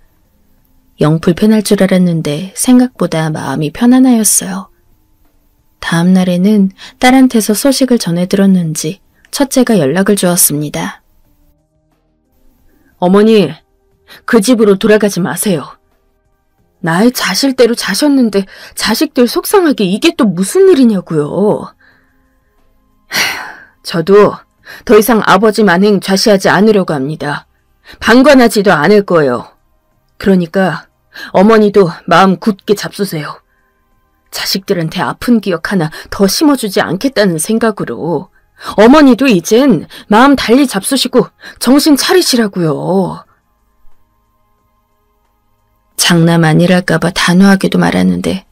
영 불편할 줄 알았는데 생각보다 마음이 편안하였어요. 다음 날에는 딸한테서 소식을 전해 들었는지 첫째가 연락을 주었습니다. 어머니, 그 집으로 돌아가지 마세요. 나의 자실대로 자셨는데 자식들 속상하게 이게 또 무슨 일이냐고요. 저도 더 이상 아버지 만행 좌시하지 않으려고 합니다. 방관하지도 않을 거예요. 그러니까 어머니도 마음 굳게 잡수세요. 자식들한테 아픈 기억 하나 더 심어주지 않겠다는 생각으로 어머니도 이젠 마음 달리 잡수시고 정신 차리시라고요. 장남 아니랄까봐 단호하게도 말하는데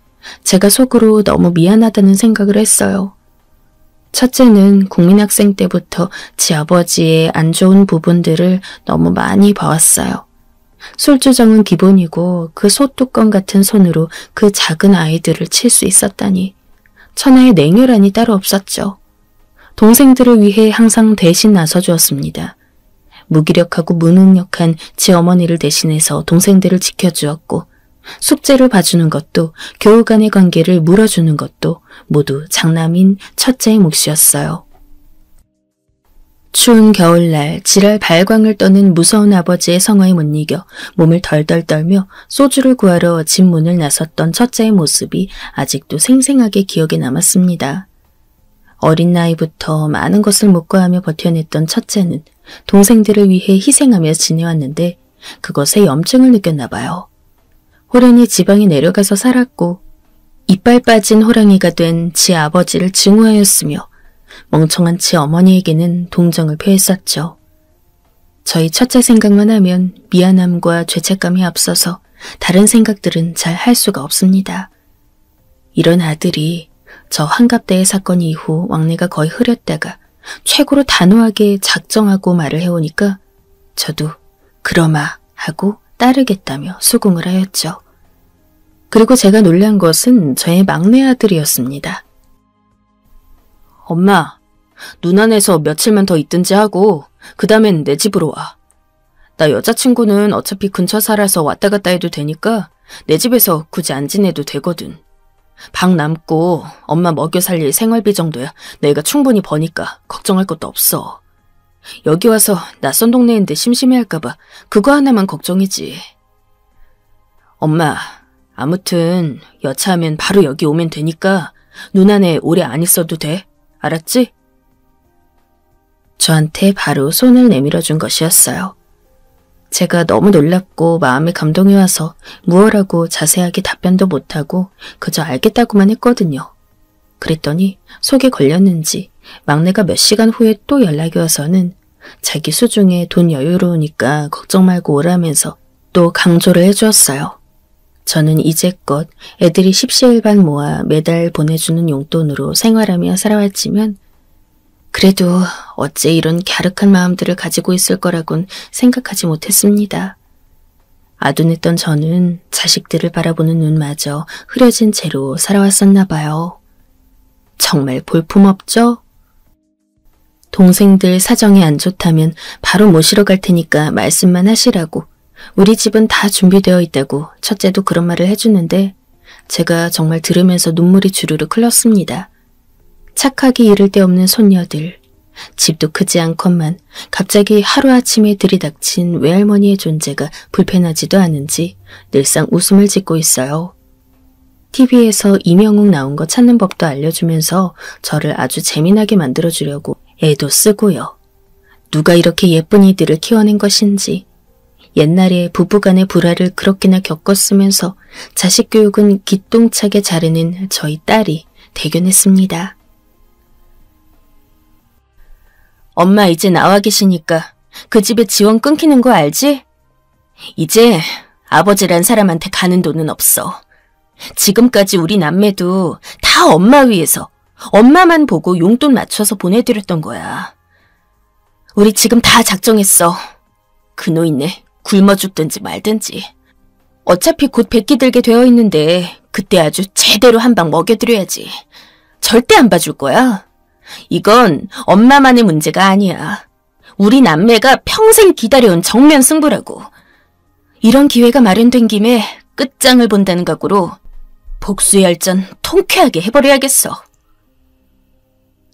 제가 속으로 너무 미안하다는 생각을 했어요. 첫째는 국민학생 때부터 지 아버지의 안 좋은 부분들을 너무 많이 봐왔어요. 술주정은 기본이고 그 소뚜껑 같은 손으로 그 작은 아이들을 칠 수 있었다니 천하의 냉혈한이 따로 없었죠. 동생들을 위해 항상 대신 나서주었습니다. 무기력하고 무능력한 지 어머니를 대신해서 동생들을 지켜주었고 숙제를 봐주는 것도 교우 간의 관계를 물어주는 것도 모두 장남인 첫째의 몫이었어요. 추운 겨울날 지랄 발광을 떠는 무서운 아버지의 성화에 못 이겨 몸을 덜덜 떨며 소주를 구하러 집 문을 나섰던 첫째의 모습이 아직도 생생하게 기억에 남았습니다. 어린 나이부터 많은 것을 묵과하며 버텨냈던 첫째는 동생들을 위해 희생하며 지내왔는데 그것에 염증을 느꼈나 봐요. 호련히 지방에 내려가서 살았고 이빨 빠진 호랑이가 된 지 아버지를 증오하였으며 멍청한 지 어머니에게는 동정을 표했었죠. 저희 첫째 생각만 하면 미안함과 죄책감이 앞서서 다른 생각들은 잘 할 수가 없습니다. 이런 아들이 저 환갑대의 사건 이후 왕래가 거의 흐렸다가 최고로 단호하게 작정하고 말을 해오니까 저도 그러마 하고 따르겠다며 수긍을 하였죠. 그리고 제가 놀란 것은 저의 막내 아들이었습니다. 엄마, 누난에서 며칠만 더 있든지 하고 그 다음엔 내 집으로 와. 나 여자친구는 어차피 근처 살아서 왔다 갔다 해도 되니까 내 집에서 굳이 안 지내도 되거든. 방 남고 엄마 먹여 살릴 생활비 정도야 내가 충분히 버니까 걱정할 것도 없어. 여기 와서 낯선 동네인데 심심해할까봐 그거 하나만 걱정이지. 엄마, 아무튼 여차하면 바로 여기 오면 되니까 누나네 오래 안 있어도 돼. 알았지? 저한테 바로 손을 내밀어준 것이었어요. 제가 너무 놀랍고 마음에 감동이 와서 무엇라고 자세하게 답변도 못하고 그저 알겠다고만 했거든요. 그랬더니 속에 걸렸는지 막내가 몇 시간 후에 또 연락이 와서는 자기 수중에 돈 여유로우니까 걱정 말고 오라면서 또 강조를 해주었어요. 저는 이제껏 애들이 십시일반 모아 매달 보내주는 용돈으로 생활하며 살아왔지만 그래도 어째 이런 갸륵한 마음들을 가지고 있을 거라곤 생각하지 못했습니다. 아둔했던 저는 자식들을 바라보는 눈마저 흐려진 채로 살아왔었나 봐요. 정말 볼품없죠? 동생들 사정이 안 좋다면 바로 모시러 갈 테니까 말씀만 하시라고 우리 집은 다 준비되어 있다고 첫째도 그런 말을 해주는데 제가 정말 들으면서 눈물이 주르륵 흘렀습니다. 착하기 이를 데 없는 손녀들, 집도 크지 않건만 갑자기 하루아침에 들이닥친 외할머니의 존재가 불편하지도 않은지 늘상 웃음을 짓고 있어요. TV에서 이명웅 나온 거 찾는 법도 알려주면서 저를 아주 재미나게 만들어주려고 애도 쓰고요. 누가 이렇게 예쁜 이들을 키워낸 것인지 옛날에 부부간의 불화를 그렇게나 겪었으면서 자식 교육은 기똥차게 자르는 저희 딸이 대견했습니다. 엄마 이제 나와 계시니까 그 집에 지원 끊기는 거 알지? 이제 아버지란 사람한테 가는 돈은 없어. 지금까지 우리 남매도 다 엄마 위해서 엄마만 보고 용돈 맞춰서 보내드렸던 거야. 우리 지금 다 작정했어. 그 노인네 굶어 죽든지 말든지. 어차피 곧 백기 들게 되어 있는데 그때 아주 제대로 한 방 먹여드려야지. 절대 안 봐줄 거야. 이건 엄마만의 문제가 아니야. 우리 남매가 평생 기다려온 정면 승부라고. 이런 기회가 마련된 김에 끝장을 본다는 각오로 복수열전 통쾌하게 해버려야겠어.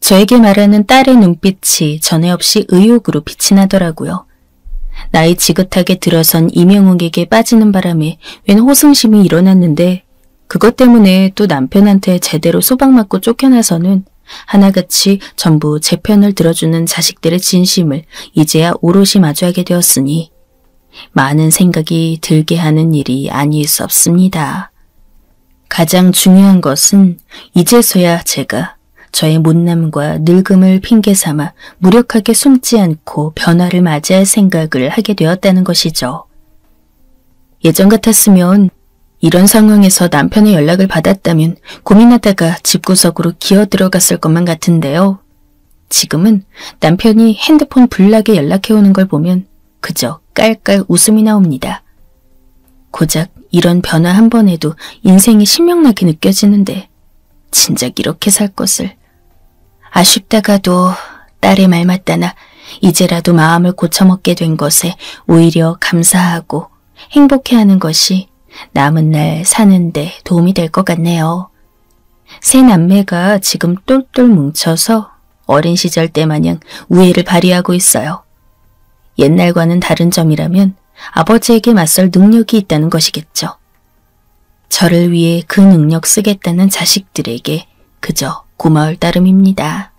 저에게 말하는 딸의 눈빛이 전에 없이 의욕으로 빛이 나더라고요. 나이 지긋하게 들어선 이명욱에게 빠지는 바람에 웬 호승심이 일어났는데 그것 때문에 또 남편한테 제대로 소박 맞고 쫓겨나서는 하나같이 전부 제 편을 들어주는 자식들의 진심을 이제야 오롯이 마주하게 되었으니 많은 생각이 들게 하는 일이 아닐 수 없습니다. 가장 중요한 것은 이제서야 제가 저의 못남과 늙음을 핑계삼아 무력하게 숨지 않고 변화를 맞이할 생각을 하게 되었다는 것이죠. 예전 같았으면 이런 상황에서 남편의 연락을 받았다면 고민하다가 집구석으로 기어 들어갔을 것만 같은데요. 지금은 남편이 핸드폰 불나게 연락해오는 걸 보면 그저 깔깔 웃음이 나옵니다. 고작 이런 변화 한 번에도 인생이 신명나게 느껴지는데 진작 이렇게 살 것을. 아쉽다가도 딸의 말 맞다나 이제라도 마음을 고쳐먹게 된 것에 오히려 감사하고 행복해하는 것이 남은 날 사는데 도움이 될 것 같네요. 세 남매가 지금 똘똘 뭉쳐서 어린 시절 때 마냥 우애를 발휘하고 있어요. 옛날과는 다른 점이라면 아버지에게 맞설 능력이 있다는 것이겠죠. 저를 위해 그 능력 쓰겠다는 자식들에게 그저 고마울 따름입니다.